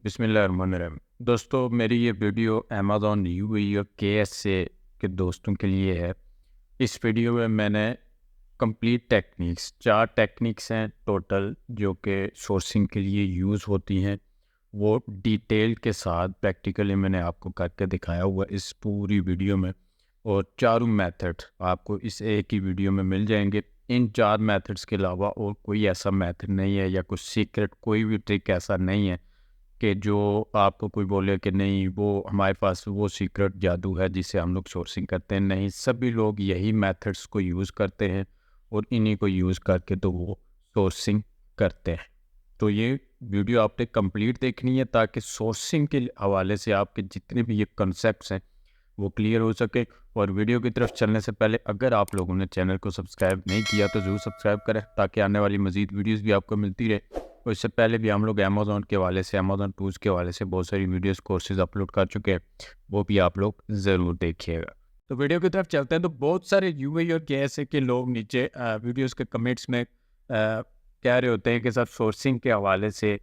बिस्मिल्लाहिर्रहमानिर्रहीम। दोस्तों, मेरी ये वीडियो अमेज़ॉन यूएई और केएसए के दोस्तों के लिए है। इस वीडियो में मैंने कंप्लीट टेक्निक्स 4 टेक्निक्स हैं टोटल जो कि सोर्सिंग के लिए यूज़ होती हैं, वो डिटेल के साथ प्रैक्टिकली मैंने आपको करके दिखाया हुआ इस पूरी वीडियो में। और चारों मेथड आपको इस एक ही वीडियो में मिल जाएंगे। इन 4 मेथड्स के अलावा और कोई ऐसा मेथड नहीं है या कुछ सीक्रेट कोई भी ट्रिक ऐसा नहीं है कि जो आपको कोई बोले कि नहीं वो हमारे पास वो सीक्रेट जादू है जिससे हम लोग सोर्सिंग करते हैं। नहीं, सभी लोग यही मेथड्स को यूज़ करते हैं और इन्हीं को यूज़ करके तो वो सोर्सिंग करते हैं। तो ये वीडियो आपने कंप्लीट देखनी है ताकि सोर्सिंग के हवाले से आपके जितने भी ये कॉन्सेप्ट्स हैं वो क्लियर हो सके। और वीडियो की तरफ चलने से पहले अगर आप लोगों ने चैनल को सब्सक्राइब नहीं किया तो ज़रूर सब्सक्राइब करें ताकि आने वाली मज़ीद वीडियोस भी आपको मिलती रहे। और इससे पहले भी हम लोग अमेज़ॉन के हवाले से, अमेज़ॉन टूल्स के हवाले से बहुत सारी वीडियोस कोर्सेज अपलोड कर चुके हैं, वो भी आप लोग ज़रूर देखिएगा। तो वीडियो की तरफ चलते हैं। तो बहुत सारे यूएई और केएसए के लोग नीचे वीडियोस के कमेंट्स में कह रहे होते हैं कि सर सोर्सिंग के हवाले से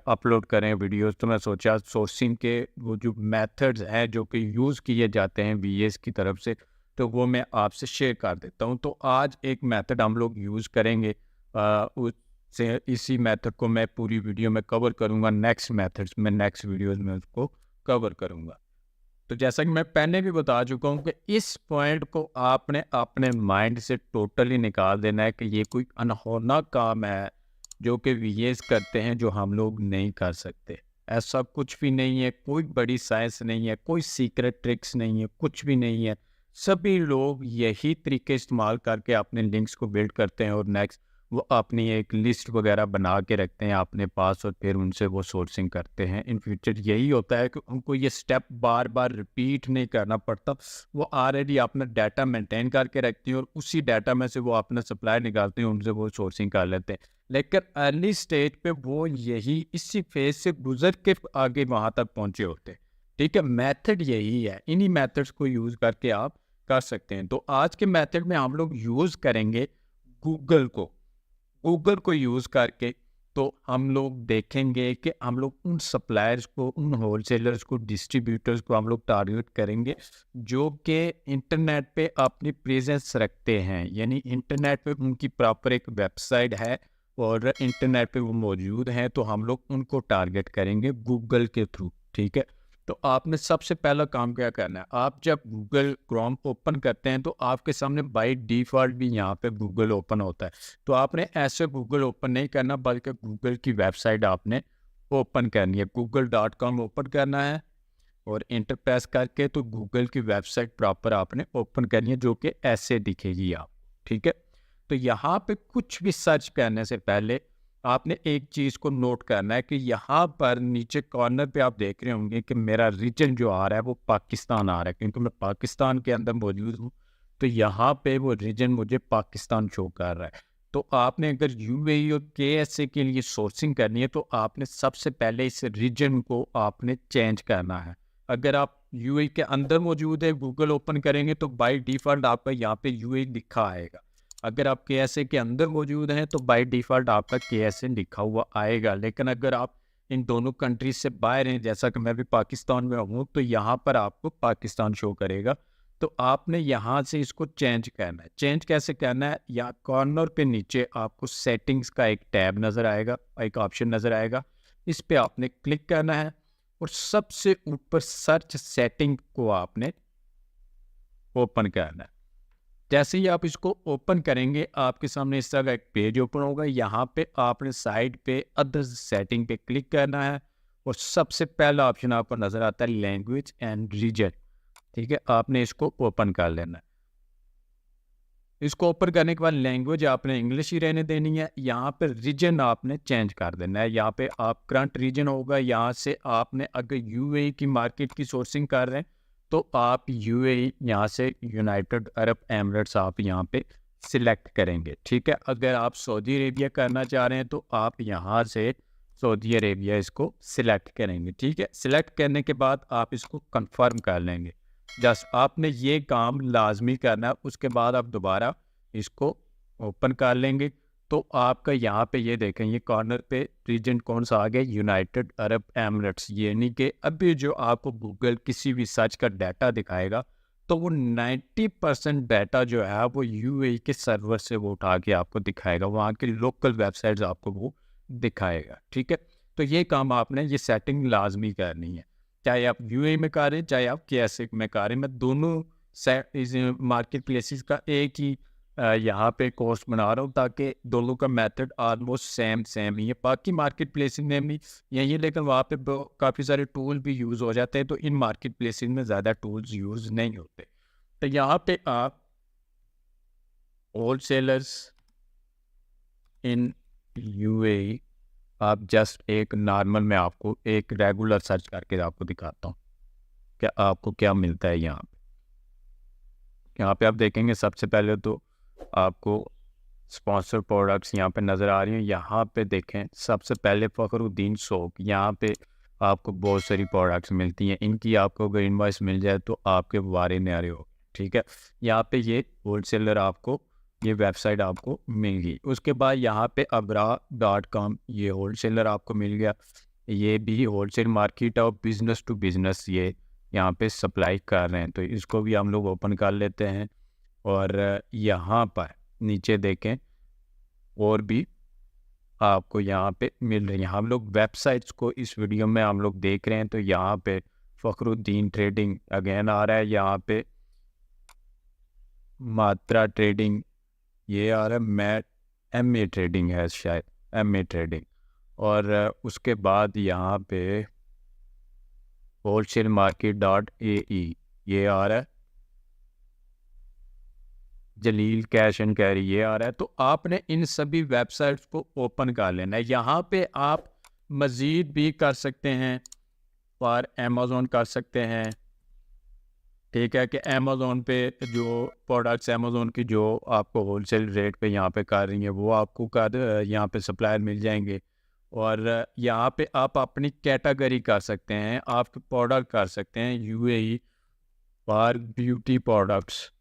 अपलोड करें वीडियोस। तो मैं सोचा सोर्सिंग के वो जो मेथड्स हैं जो कि यूज़ किए जाते हैं वीएस की तरफ से, तो वो मैं आपसे शेयर कर देता हूं। तो आज एक मेथड हम लोग यूज़ करेंगे, उससे इसी मेथड को मैं पूरी वीडियो में कवर करूंगा। नेक्स्ट मेथड्स में नेक्स्ट वीडियोस में उसको कवर करूंगा। तो जैसा कि मैं पहले भी बता चुका हूँ कि इस पॉइंट को आपने अपने माइंड से टोटली निकाल देना है कि ये कोई अनहोना काम है जो कि वीएस करते हैं जो हम लोग नहीं कर सकते। ऐसा कुछ भी नहीं है, कोई बड़ी साइंस नहीं है, कोई सीक्रेट ट्रिक्स नहीं है, कुछ भी नहीं है। सभी लोग यही तरीके इस्तेमाल करके अपने लिंक्स को बिल्ड करते हैं और नेक्स्ट वो अपनी एक लिस्ट वगैरह बना के रखते हैं अपने पास और फिर उनसे वो सोर्सिंग करते हैं। इन फ्यूचर यही होता है कि उनको ये स्टेप बार बार रिपीट नहीं करना पड़ता। वो ऑलरेडी अपना डाटा मेंटेन करके रखते हैं और उसी डाटा में से वो अपना सप्लाई निकालते हैं, उनसे वो सोर्सिंग कर लेते हैं। लेकिन अर्ली स्टेज पे वो यही इसी फेज से गुजर के आगे वहां तक पहुंचे होते हैं। ठीक है, मेथड यही है, इन्हीं मेथड्स को यूज करके आप कर सकते हैं। तो आज के मेथड में हम लोग यूज करेंगे गूगल को। गूगल को यूज़ करके तो हम लोग देखेंगे कि हम लोग उन सप्लायर्स को, उन होलसेलर्स को, डिस्ट्रीब्यूटर्स को हम लोग टारगेट करेंगे जो कि इंटरनेट पे अपनी प्रेजेंस रखते हैं। यानी इंटरनेट पे उनकी प्रॉपर एक वेबसाइट है और इंटरनेट पे वो मौजूद हैं, तो हम लोग उनको टारगेट करेंगे गूगल के थ्रू। ठीक है, तो आपने सबसे पहला काम क्या करना है, आप जब गूगल क्रोम ओपन करते हैं तो आपके सामने बाय डिफ़ॉल्ट भी यहाँ पे गूगल ओपन होता है। तो आपने ऐसे गूगल ओपन नहीं करना बल्कि गूगल की वेबसाइट आपने ओपन करनी है। google.com ओपन करना है और एंटर प्रेस करके तो गूगल की वेबसाइट प्रॉपर आपने ओपन करनी है जो कि ऐसे दिखेगी आप। ठीक है, तो यहाँ पे कुछ भी सर्च करने से पहले आपने एक चीज़ को नोट करना है कि यहाँ पर नीचे कॉर्नर पे आप देख रहे होंगे कि मेरा रीजन जो आ रहा है वो पाकिस्तान आ रहा है, क्योंकि मैं पाकिस्तान के अंदर मौजूद हूँ। तो यहाँ पे वो रीजन मुझे पाकिस्तान शो कर रहा है। तो आपने अगर यूएई और केएसए के लिए सोर्सिंग करनी है तो आपने सबसे पहले इस रीजन को आपने चेंज करना है। अगर आप यूएई के अंदर मौजूद है, गूगल ओपन करेंगे तो बाय डिफ़ॉल्ट आपका यहाँ पे यूएई लिखा आएगा। अगर आप केएसए के अंदर मौजूद हैं तो बाय डिफ़ॉल्ट आपका केएसए लिखा हुआ आएगा। लेकिन अगर आप इन दोनों कंट्रीज से बाहर हैं, जैसा कि मैं भी पाकिस्तान में हूँ, तो यहाँ पर आपको पाकिस्तान शो करेगा। तो आपने यहाँ से इसको चेंज करना है। चेंज कैसे करना है, या कॉर्नर पे नीचे आपको सेटिंग्स का एक टैब नज़र आएगा, एक ऑप्शन नज़र आएगा, इस पे आपने क्लिक करना है और सबसे ऊपर सर्च सेटिंग को आपने ओपन करना है। जैसे ही आप इसको ओपन करेंगे आपके सामने इस तरह का एक पेज ओपन होगा। यहाँ पे आपने साइड पे अदर सेटिंग पे क्लिक करना है और सबसे पहला ऑप्शन आपको नजर आता है लैंग्वेज एंड रीजन। ठीक है, आपने इसको ओपन कर लेना है। इसको ओपन करने के बाद लैंग्वेज आपने इंग्लिश ही रहने देनी है। यहाँ पे रीजन आपने चेंज कर देना है। यहाँ पे आप करंट रीजन होगा, यहाँ से आपने अगर यूएई की मार्केट की सोर्सिंग कर रहे हैं तो आप यूएई यहाँ से यूनाइटेड अरब एमिरेट्स आप यहाँ पे सिलेक्ट करेंगे। ठीक है, अगर आप सऊदी अरेबिया करना चाह रहे हैं तो आप यहाँ से सऊदी अरेबिया इसको सिलेक्ट करेंगे। ठीक है, सिलेक्ट करने के बाद आप इसको कंफर्म कर लेंगे। जस्ट आपने ये काम लाजमी करना है। उसके बाद आप दोबारा इसको ओपन कर लेंगे तो आपका यहाँ पे ये देखें, ये कॉर्नर पे रीजन कौन सा आ गया, यूनाइटेड अरब एमिरेट्स। यानी कि अभी जो आपको गूगल किसी भी सर्च का डाटा दिखाएगा तो वो 90% डाटा जो है वो यूएई के सर्वर से वो उठा के आपको दिखाएगा, वहाँ के लोकल वेबसाइट्स आपको वो दिखाएगा। ठीक है, तो ये काम आपने ये सेटिंग लाजमी करनी है, चाहे आप यूएई में करें चाहे आप केएसए में करें। मैं दोनों मार्केट प्लेसेस का एक ही यहाँ पे कोर्स बना रहा हूँ ताकि दोनों का मेथड ऑलमोस्ट सेम ही है। बाकी मार्केट प्लेसिंग में भी यही है, लेकिन वहाँ पे काफ़ी सारे टूल भी यूज़ हो जाते हैं, तो इन मार्केट प्लेसिंग में ज़्यादा टूल्स यूज़ नहीं होते। तो यहाँ पे आप होल सेलर्स इन यूएई, आप जस्ट एक नॉर्मल में आपको एक रेगुलर सर्च करके आपको दिखाता हूँ कि आपको क्या मिलता है। यहाँ पे आप देखेंगे सबसे पहले तो आपको स्पॉन्सर प्रोडक्ट्स यहाँ पे नज़र आ रही हैं। यहाँ पे देखें सबसे पहले फ़खरुद्दीन सोप, यहाँ पे आपको बहुत सारी प्रोडक्ट्स मिलती हैं। इनकी आपको अगर इनवॉइस मिल जाए तो आपके वारे न्यारे हो। ठीक है, यहाँ पे ये होलसेलर आपको ये वेबसाइट आपको मिल गई। उसके बाद यहाँ पे abra.com ये होलसेलर आपको मिल गया। ये भी होलसेल मार्केट और बिज़नेस टू बिज़नेस ये यहाँ पे सप्लाई कर रहे हैं, तो इसको भी हम लोग ओपन कर लेते हैं। और यहाँ पर नीचे देखें और भी आपको यहाँ पे मिल रही हैं। हम लोग वेबसाइट्स को इस वीडियो में हम लोग देख रहे हैं, तो यहाँ पे फ़खरुद्दीन ट्रेडिंग अगेन आ रहा है, यहाँ पे मात्रा ट्रेडिंग ये आ रहा है, मैट MA ट्रेडिंग है शायद, MA ट्रेडिंग। और उसके बाद यहाँ पे होलसेल मार्केट .ae ये आ रहा है, जलील कैश एंड कैरी ये आ रहा है। तो आपने इन सभी वेबसाइट्स को ओपन कर लेना है। यहाँ पे आप मज़ीद भी कर सकते हैं और अमेज़ॉन कर सकते हैं। ठीक है, कि अमेज़ॉन पे जो प्रोडक्ट्स अमेज़ॉन की जो आपको होलसेल रेट पे यहाँ पे कर रही हैं वो आपको यहाँ पे सप्लायर मिल जाएंगे। और यहाँ पे आप अपनी कैटेगरी कर सकते हैं, आप प्रोडक्ट कर सकते हैं UAE for beauty products,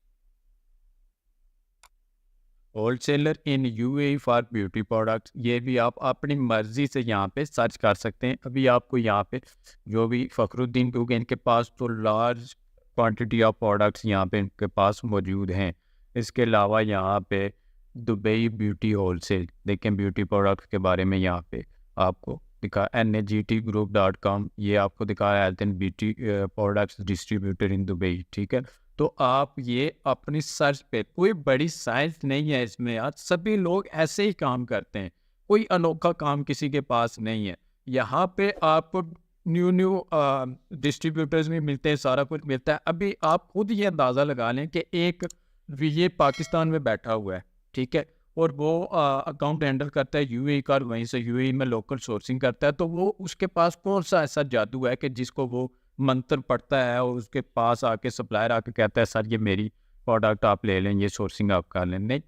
wholesaler in UAE for beauty products. ये भी आप अपनी मर्ज़ी से यहाँ पे सर्च कर सकते हैं। अभी आपको यहाँ पे जो भी फ़खरुद्दीन, क्योंकि इनके पास तो लार्ज क्वांटिटी ऑफ प्रोडक्ट्स यहाँ पे इनके पास मौजूद हैं। इसके अलावा यहाँ पे दुबई ब्यूटी होलसेल, देखें ब्यूटी प्रोडक्ट्स के बारे में यहाँ पे आपको दिखा, NAGTgroup.com ये आपको दिखा health and beauty products distributor in Dubai. ठीक है, तो आप ये अपनी सर्च पे, कोई बड़ी साइंस नहीं है इसमें यार, सभी लोग ऐसे ही काम करते हैं, कोई अनोखा काम किसी के पास नहीं है। यहाँ पे आपको न्यू डिस्ट्रीब्यूटर्स भी मिलते हैं, सारा कुछ मिलता है। अभी आप खुद ये अंदाज़ा लगा लें कि एक ये पाकिस्तान में बैठा हुआ है, ठीक है, और वो अकाउंट हैंडल करता है यूएई का, वहीं से यूएई में लोकल सोर्सिंग करता है। तो वो उसके पास कौन सा ऐसा जादू है कि जिसको वो मंत्र पढ़ता है और उसके पास आके सप्लायर आके कहता है सर ये मेरी प्रोडक्ट आप ले लें, ये सोर्सिंग आप कर लें? नहीं,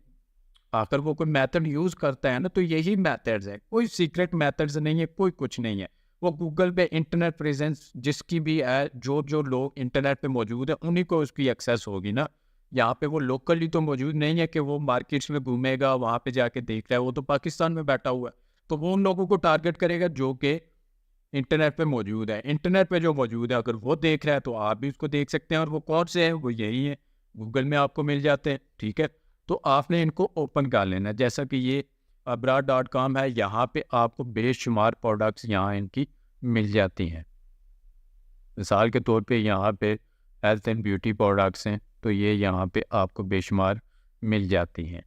आकर वो कोई मेथड यूज़ करता है ना, तो यही मेथड्स है, कोई सीक्रेट मेथड्स नहीं है, कोई कुछ नहीं है। वो गूगल पे इंटरनेट प्रेजेंस जिसकी भी है, जो जो लोग इंटरनेट पे मौजूद है उन्हीं को उसकी एक्सेस होगी ना। यहाँ पे वो लोकली तो मौजूद नहीं है कि वो मार्केट्स में घूमेगा, वहाँ पे जाके देख रहा है, वो तो पाकिस्तान में बैठा हुआ है। तो वो उन लोगों को टारगेट करेगा जो कि इंटरनेट पे मौजूद है। इंटरनेट पे जो मौजूद है अगर वो देख रहा है तो आप भी उसको देख सकते हैं। और वो कौन से हैं? वो यही है, गूगल में आपको मिल जाते हैं। ठीक है, तो आपने इनको ओपन कर लेना है। जैसा कि ये abra.com है, यहाँ पे आपको बेशुमार प्रोडक्ट्स यहाँ इनकी मिल जाती हैं। मिसाल के तौर पे यहाँ पे हेल्थ एंड ब्यूटी प्रोडक्ट्स हैं, तो ये यहाँ पे आपको बेशुमार मिल जाती हैं।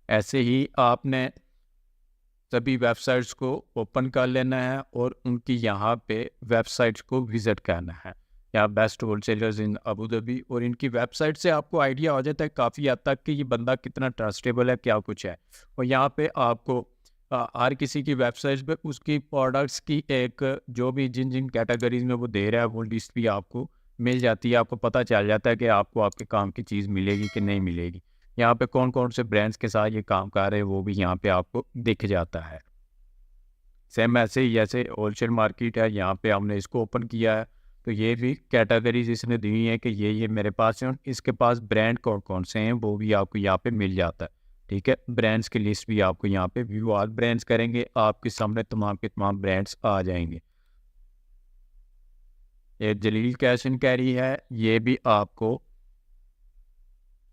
ऐसे ही आपने सभी वेबसाइट्स को ओपन कर लेना है और उनकी यहाँ पे वेबसाइट्स को विज़िट करना है। यहाँ बेस्ट होलसेलर्स इन अबू धाबी, और इनकी वेबसाइट से आपको आइडिया हो जाता है काफ़ी हद तक कि ये बंदा कितना ट्रस्टेबल है, क्या कुछ है। और यहाँ पे आपको हर किसी की वेबसाइट पे उसकी प्रोडक्ट्स की एक जो भी जिन जिन कैटेगरीज में वो दे रहा है वो लिस्ट भी आपको मिल जाती है। आपको पता चल जाता है कि आपको आपके काम की चीज़ मिलेगी कि नहीं मिलेगी। यहाँ पे कौन कौन से ब्रांड्स के साथ ये काम कर रहे हैं वो भी यहाँ पे आपको दिख जाता है। सेम ऐसे ही जैसे होलसेल मार्केट है, यहाँ पे हमने इसको ओपन किया है, तो ये भी कैटेगरीज इसने दी है कि ये मेरे पास है। इसके पास ब्रांड कौन कौन से हैं वो भी आपको यहाँ पे मिल जाता है। ठीक है। ब्रांड्स की लिस्ट भी आपको यहाँ पे व्यू ऑल ब्रांड्स करेंगे, आपके सामने तमाम के तमाम ब्रांड्स आ जाएंगे। ये जलील कैश एंड कैरी है, ये भी आपको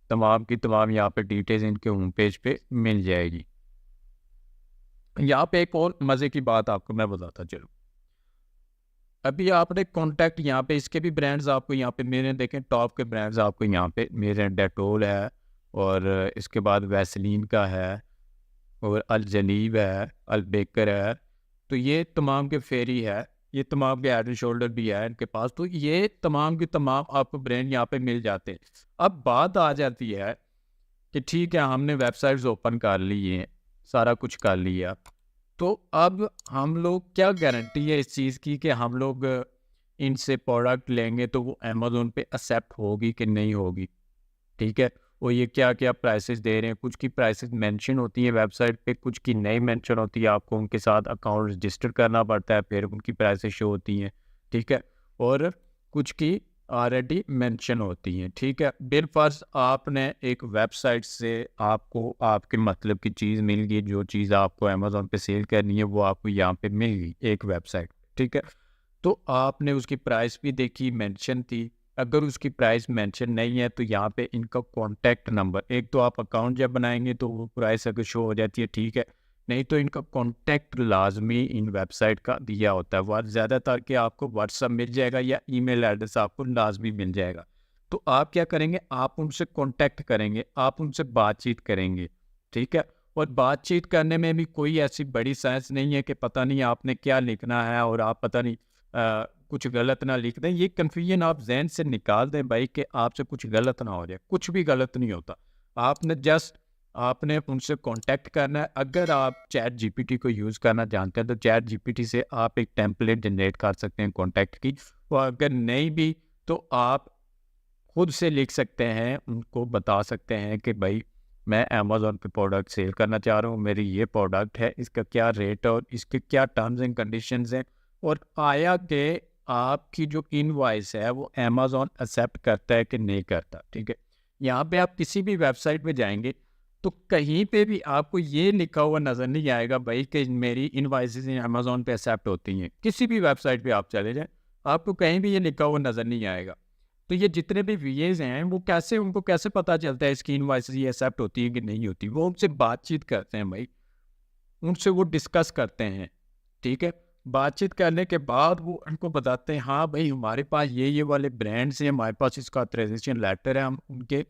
तमाम की तमाम यहाँ पे डिटेल्स इनके होम पेज पे मिल जाएगी। यहाँ पे एक और मज़े की बात आपको मैं बताता चलूँ। अभी आपने कॉन्टैक्ट यहाँ पे इसके भी ब्रांड्स आपको यहाँ पे मेरे देखें, टॉप के ब्रांड्स आपको यहाँ पे मेरे डेटोल है, और इसके बाद वैसलीन का है, और अल जनीब है, अल बेकर है, तो ये तमाम के फेरी है, ये तमाम के हेड एंड शोल्डर भी है इनके पास। तो ये तमाम के तमाम आपको ब्रांड यहाँ पे मिल जाते हैं। अब बात आ जाती है कि ठीक है, हमने वेबसाइट्स ओपन कर ली हैं, सारा कुछ कर लिया, तो अब हम लोग क्या गारंटी है इस चीज़ की कि हम लोग इनसे प्रोडक्ट लेंगे तो वो अमेज़ोन पे एक्सेप्ट होगी कि नहीं होगी, ठीक है। और ये क्या क्या प्राइसेस दे रहे हैं, कुछ की प्राइसेस मेंशन होती है वेबसाइट पे, कुछ की नहीं मेंशन होती है, आपको उनके साथ अकाउंट रजिस्टर करना पड़ता है, फिर उनकी प्राइसेस शो होती हैं, ठीक है। और कुछ की ऑलरेडी मेंशन होती हैं, ठीक है। बिलफर्ज आपने एक वेबसाइट से आपको आपके मतलब की चीज़ मिल गई, जो चीज़ आपको अमेज़ोन पे सेल करनी है वो आपको यहाँ पे मिल गई एक वेबसाइट, ठीक है। तो आपने उसकी प्राइस भी देखी, मेंशन थी। अगर उसकी प्राइस मेंशन नहीं है तो यहाँ पे इनका कॉन्टैक्ट नंबर, एक तो आप अकाउंट जब बनाएंगे तो वो प्राइस अगर शो हो जाती है, ठीक है, नहीं तो इनका कॉन्टैक्ट लाजमी इन वेबसाइट का दिया होता है। वह ज़्यादातर कि आपको व्हाट्सअप मिल जाएगा या ईमेल एड्रेस आपको लाजमी मिल जाएगा। तो आप क्या करेंगे, आप उनसे कॉन्टैक्ट करेंगे, आप उनसे बातचीत करेंगे, ठीक है। और बातचीत करने में भी कोई ऐसी बड़ी साइंस नहीं है कि पता नहीं आपने क्या लिखना है और आप पता नहीं कुछ गलत ना लिख दें। ये कन्फ्यूजन आप जहन से निकाल दें भाई, कि आपसे कुछ गलत ना हो जाए। कुछ भी गलत नहीं होता, आपने जस्ट आपने उनसे कांटेक्ट करना है। अगर आप चैट जीपीटी को यूज़ करना जानते हैं तो चैट जीपीटी से आप एक टेम्पलेट जनरेट कर सकते हैं कांटेक्ट की, और अगर नहीं भी तो आप खुद से लिख सकते हैं, उनको बता सकते हैं कि भाई मैं अमेज़ॉन पे प्रोडक्ट सेल करना चाह रहा हूँ, मेरी ये प्रोडक्ट है, इसका क्या रेट है और इसके क्या टर्म्स एंड कंडीशंस हैं, और आया कि आपकी जो इनवॉइस है वो अमेज़ॉन एक्सेप्ट करता है कि नहीं करता, ठीक है। यहाँ पे आप किसी भी वेबसाइट पे जाएंगे तो कहीं पे भी आपको ये लिखा हुआ नज़र नहीं आएगा भाई कि मेरी इनवॉइसेस अमेज़ॉन पे एक्सेप्ट होती हैं। किसी भी वेबसाइट पे आप चले जाएं, आपको कहीं भी ये लिखा हुआ नज़र नहीं आएगा। तो ये जितने भी वीएज हैं वो कैसे, उनको कैसे पता चलता है इसकी इनवॉइसेस ये एक्सेप्ट होती है कि नहीं होती? वो उनसे बातचीत करते हैं भाई, उनसे वो डिस्कस करते हैं, ठीक है। बातचीत करने के बाद वो उनको बताते हैं हाँ भाई हमारे पास ये वाले ब्रांड्स हैं, हमारे पास इसका ऑथराइजेशन लेटर है, हम उनके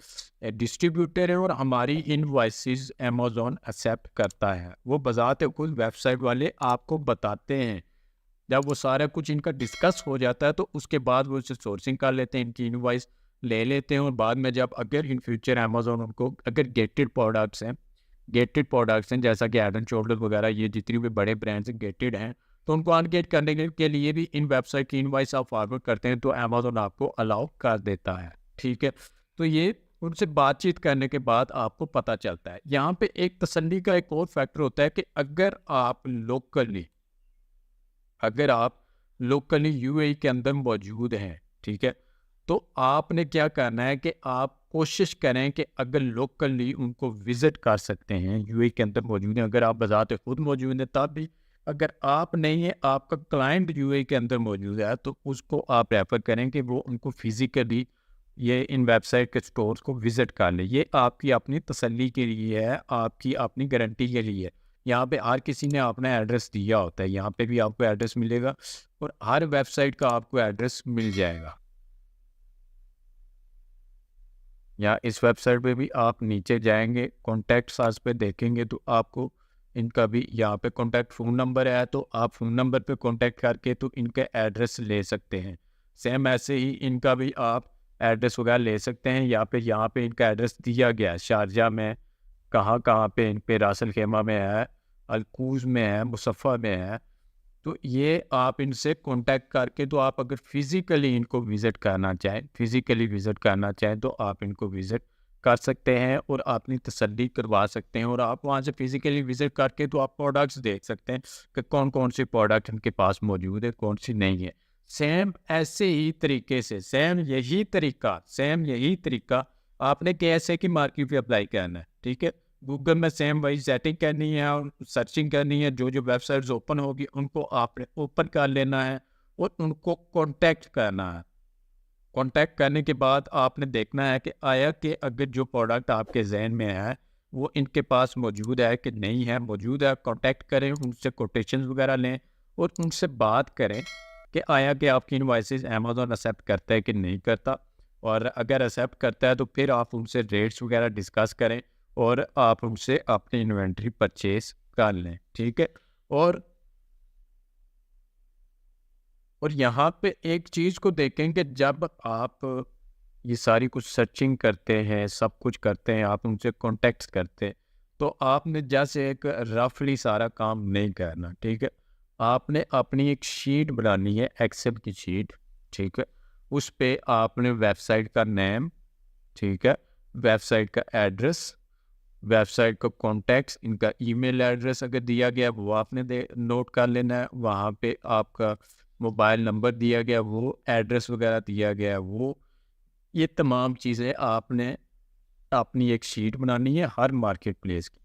डिस्ट्रीब्यूटर हैं और हमारी इनवॉइसेस अमेज़ॉन एक्सेप्ट करता है। वो बजाते खुद वेबसाइट वाले आपको बताते हैं। जब वो सारा कुछ इनका डिस्कस हो जाता है तो उसके बाद वो उसे सोर्सिंग कर लेते हैं, इनकी इनवॉइस ले लेते हैं, और बाद में जब अगर इन फ्यूचर अमेज़ॉन उनको अगर गेटेड प्रोडक्ट्स हैं जैसा कि हेड एंड शोल्डर वगैरह, ये जितनी भी बड़े ब्रांड्स गेटेड हैं, तो उनको अनगेट करने के लिए भी इन वेबसाइट की इनवॉइस आप फॉरवर्ड करते हैं तो अमेज़ॉन आपको अलाउ कर देता है, ठीक है। तो ये उनसे बातचीत करने के बाद आपको पता चलता है। यहाँ पे एक तसल्ली का एक और फैक्टर होता है कि अगर आप लोकली यूएई के अंदर मौजूद हैं, ठीक है, तो आपने क्या करना है कि आप कोशिश करें कि अगर लोकली उनको विज़िट कर सकते हैं, यूएई के अंदर मौजूद हैं, अगर आप बजाते खुद मौजूद हैं तब भी, अगर आप नहीं है, आपका क्लाइंट यूएई के अंदर मौजूद है, तो उसको आप रेफ़र करें कि वो उनको फिज़िकली ये इन वेबसाइट के स्टोर्स को विज़िट कर ले। ये आपकी अपनी तसल्ली के लिए है, आपकी अपनी गारंटी के लिए है। यहाँ पे हर किसी ने अपना एड्रेस दिया होता है, यहाँ पे भी आपको एड्रेस मिलेगा और हर वेबसाइट का आपको एड्रेस मिल जाएगा। या इस वेबसाइट पे भी आप नीचे जाएंगे, कॉन्टैक्ट अस पे देखेंगे तो आपको इनका भी यहाँ पे कॉन्टैक्ट फ़ोन नंबर है, तो आप फ़ोन नंबर पे कॉन्टैक्ट करके तो इनका एड्रेस ले सकते हैं। सेम ऐसे ही इनका भी आप एड्रेस वगैरह ले सकते हैं। यहाँ पे इनका एड्रेस दिया गया है, शारजा में, कहाँ पे इन पे रासल खेमा में है, अलकूज़ में है, मुसफ़्फ़ा में है। तो ये आप इनसे कांटेक्ट करके, तो आप अगर फिज़िकली इनको विज़िट करना चाहें तो आप इनको विज़िट कर सकते हैं और अपनी तसल्ली करवा सकते हैं, और आप वहाँ से फिज़िकली विज़िट करके तो आप प्रोडक्ट्स देख सकते हैं कि कौन सी प्रोडक्ट इनके पास मौजूद है, कौन सी नहीं है। सेम ऐसे ही तरीके से सेम यही तरीका आपने KSA की मार्केट पे अप्लाई करना है, ठीक है। गूगल में सेम वही सेटिंग करनी है और सर्चिंग करनी है। जो जो वेबसाइट्स ओपन होगी उनको आपने ओपन कर लेना है और उनको कॉन्टैक्ट करना है। कॉन्टैक्ट करने के बाद आपने देखना है कि आया कि अगर जो प्रोडक्ट आपके जहन में है वो इनके पास मौजूद है कि नहीं है। मौजूद है, कॉन्टैक्ट करें, उनसे कोटेशंस वगैरह लें और उनसे बात करें कि आया कि आपकी इनवॉइसेस अमेज़न एक्सेप्ट करता है कि नहीं करता। और अगर एक्सेप्ट करता है तो फिर आप उनसे रेट्स वगैरह डिस्कस करें और आप उनसे अपनी इन्वेंट्री परचेज कर लें, ठीक है। और यहाँ पे एक चीज़ को देखें कि जब आप ये सारी कुछ सर्चिंग करते हैं, सब कुछ करते हैं, आप उनसे कॉन्टेक्ट्स करते हैं, तो आपने जैसे एक रफली सारा काम नहीं करना, ठीक है। आपने अपनी एक शीट बनानी है, एक्सेल की शीट, ठीक है। उस पे आपने वेबसाइट का नेम, ठीक है, वेबसाइट का एड्रेस, वेबसाइट का कॉन्टैक्ट्स, इनका ईमेल एड्रेस अगर दिया गया वो आपने नोट कर लेना है। वहाँ पे आपका मोबाइल नंबर दिया गया, वो एड्रेस वगैरह दिया गया वो, ये तमाम चीज़ें आपने अपनी एक शीट बनानी है हर मार्केट प्लेस की,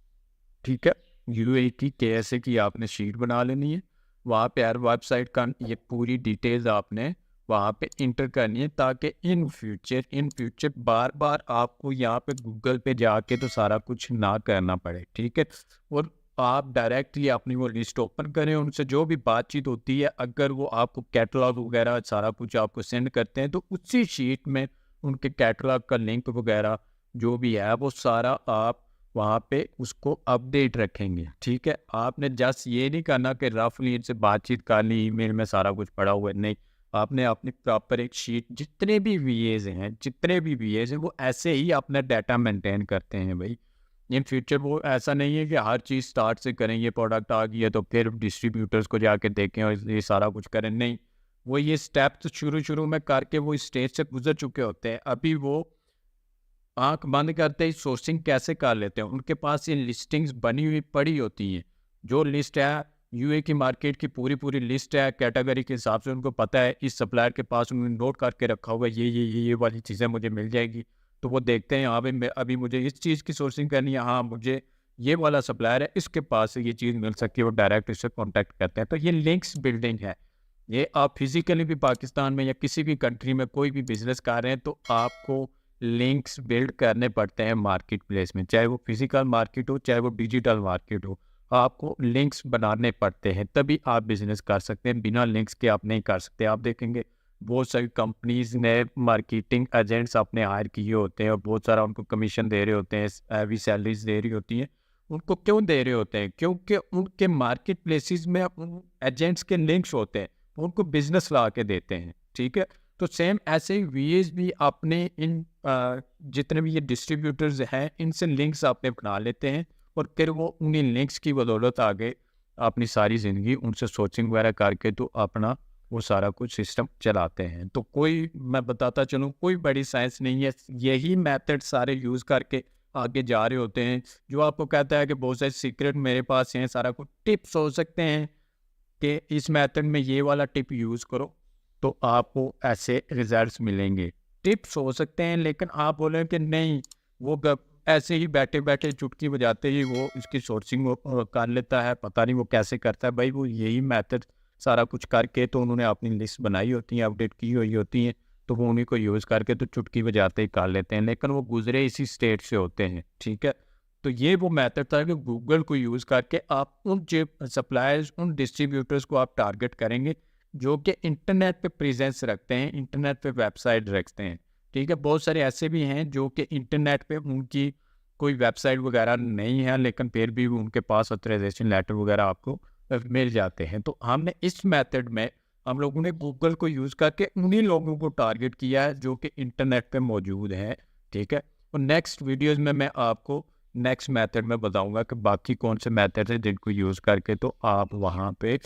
ठीक है। यूएई की केएसए की आपने शीट बना लेनी है। वहाँ पे हर वेबसाइट का ये पूरी डिटेल्स आपने वहाँ पे इंटर करनी है ताकि इन फ्यूचर बार बार आपको यहाँ पे गूगल पे जाके तो सारा कुछ ना करना पड़े, ठीक है। और आप डायरेक्टली अपनी वो लिस्ट ओपन करें, उनसे जो भी बातचीत होती है, अगर वो आपको कैटलॉग वगैरह सारा कुछ आपको सेंड करते हैं तो उसी शीट में उनके कैटलॉग का लिंक वगैरह जो भी है वो सारा आप वहाँ पे उसको अपडेट रखेंगे, ठीक है। आपने जस्ट ये नहीं करना कि रफली इनसे बातचीत कर ली, ईमेल में सारा कुछ पड़ा हुआ है, नहीं। आपने अपनी प्रॉपर एक शीट, जितने भी वीएज हैं वो ऐसे ही अपना डाटा मेंटेन करते हैं भाई। इन फ्यूचर वो ऐसा नहीं है कि हर चीज़ स्टार्ट से करें, ये प्रोडक्ट आ गया तो फिर डिस्ट्रीब्यूटर्स को जाके देखें और ये सारा कुछ करें, नहीं। वो ये स्टेप तो शुरू में करके वो स्टेज से गुजर चुके होते हैं। अभी वो आँख बंद करते ही सोर्सिंग कैसे कर लेते हैं, उनके पास ये लिस्टिंग्स बनी हुई पड़ी होती हैं। जो लिस्ट है यूए की मार्केट की पूरी लिस्ट है, कैटेगरी के हिसाब से उनको पता है इस सप्लायर के पास उन्होंने नोट करके रखा हुआ है ये वाली चीज़ें मुझे मिल जाएगी। तो वो देखते हैं हाँ भाई अभी मुझे इस चीज़ की सोर्सिंग करनी है, हाँ मुझे ये वाला सप्लायर है इसके पास से ये चीज़ मिल सकती है, वो डायरेक्ट इससे कॉन्टैक्ट करते हैं। तो ये लिंक्स बिल्डिंग है। ये आप फिजिकली भी पाकिस्तान में या किसी भी कंट्री में कोई भी बिजनेस कर रहे हैं तो आपको लिंक्स बिल्ड करने पड़ते हैं मार्केट प्लेस में, चाहे वो फिजिकल मार्केट हो चाहे वो डिजिटल मार्केट हो। आपको लिंक्स बनाने पड़ते हैं तभी आप बिजनेस कर सकते हैं, बिना लिंक्स के आप नहीं कर सकते। आप देखेंगे बहुत सारी कंपनीज ने मार्केटिंग एजेंट्स अपने हायर किए होते हैं और बहुत सारा उनको कमीशन दे रहे होते हैं, हैवी सैलरीज दे रही होती हैं। उनको क्यों दे रहे होते हैं? क्योंकि उनके मार्केट प्लेसेस में उन एजेंट्स के लिंक्स होते हैं, उनको बिजनेस ला के देते हैं, ठीक है। तो सेम ऐसे ही वीएस भी अपने इन जितने भी ये डिस्ट्रीब्यूटर्स हैं इनसे लिंक्स आपने बना लेते हैं और फिर वो उन्हीं लिंक्स की बदौलत आगे अपनी सारी ज़िंदगी उनसे सोचिंग वगैरह करके तो अपना वो सारा कुछ सिस्टम चलाते हैं। तो कोई, मैं बताता चलूँ, कोई बड़ी साइंस नहीं है, यही मेथड सारे यूज़ करके आगे जा रहे होते हैं। जो आपको कहता है कि बहुत सारे सीक्रेट मेरे पास हैं, सारा कुछ टिप्स हो सकते हैं कि इस मेथड में ये वाला टिप यूज़ करो तो आपको ऐसे रिजल्ट्स मिलेंगे। टिप्स हो सकते हैं लेकिन आप बोलें कि नहीं वो ऐसे ही बैठे बैठे चुटकी बजाते ही वो इसकी सोर्सिंग कर लेता है, पता नहीं वो कैसे करता है। भाई वो यही मेथड सारा कुछ करके तो उन्होंने अपनी लिस्ट बनाई होती है, अपडेट की हुई होती है, तो वो उन्हीं को यूज़ करके तो चुटकी बजाते ही कर लेते हैं, लेकिन वो गुजरे इसी स्टेट से होते हैं, ठीक है। तो ये वो मेथड था कि गूगल को यूज़ करके आप उन सप्लायर्स, उन डिस्ट्रीब्यूटर्स को आप टारगेट करेंगे जो कि इंटरनेट पे प्रेजेंस रखते हैं, इंटरनेट पे वेबसाइट रखते हैं, ठीक है। बहुत सारे ऐसे भी हैं जो कि इंटरनेट पे उनकी कोई वेबसाइट वगैरह नहीं है लेकिन फिर भी उनके पास ऑथराइजेशन लेटर वगैरह आपको मिल जाते हैं। तो हमने इस मेथड में हम लोगों ने गूगल को यूज़ करके उन्हीं लोगों को टारगेट किया है जो कि इंटरनेट पे मौजूद हैं, ठीक है। और नेक्स्ट वीडियोज़ में मैं आपको नेक्स्ट मेथड में बताऊंगा कि बाकी कौन से मेथड हैं जिनको यूज़ करके तो आप वहाँ पे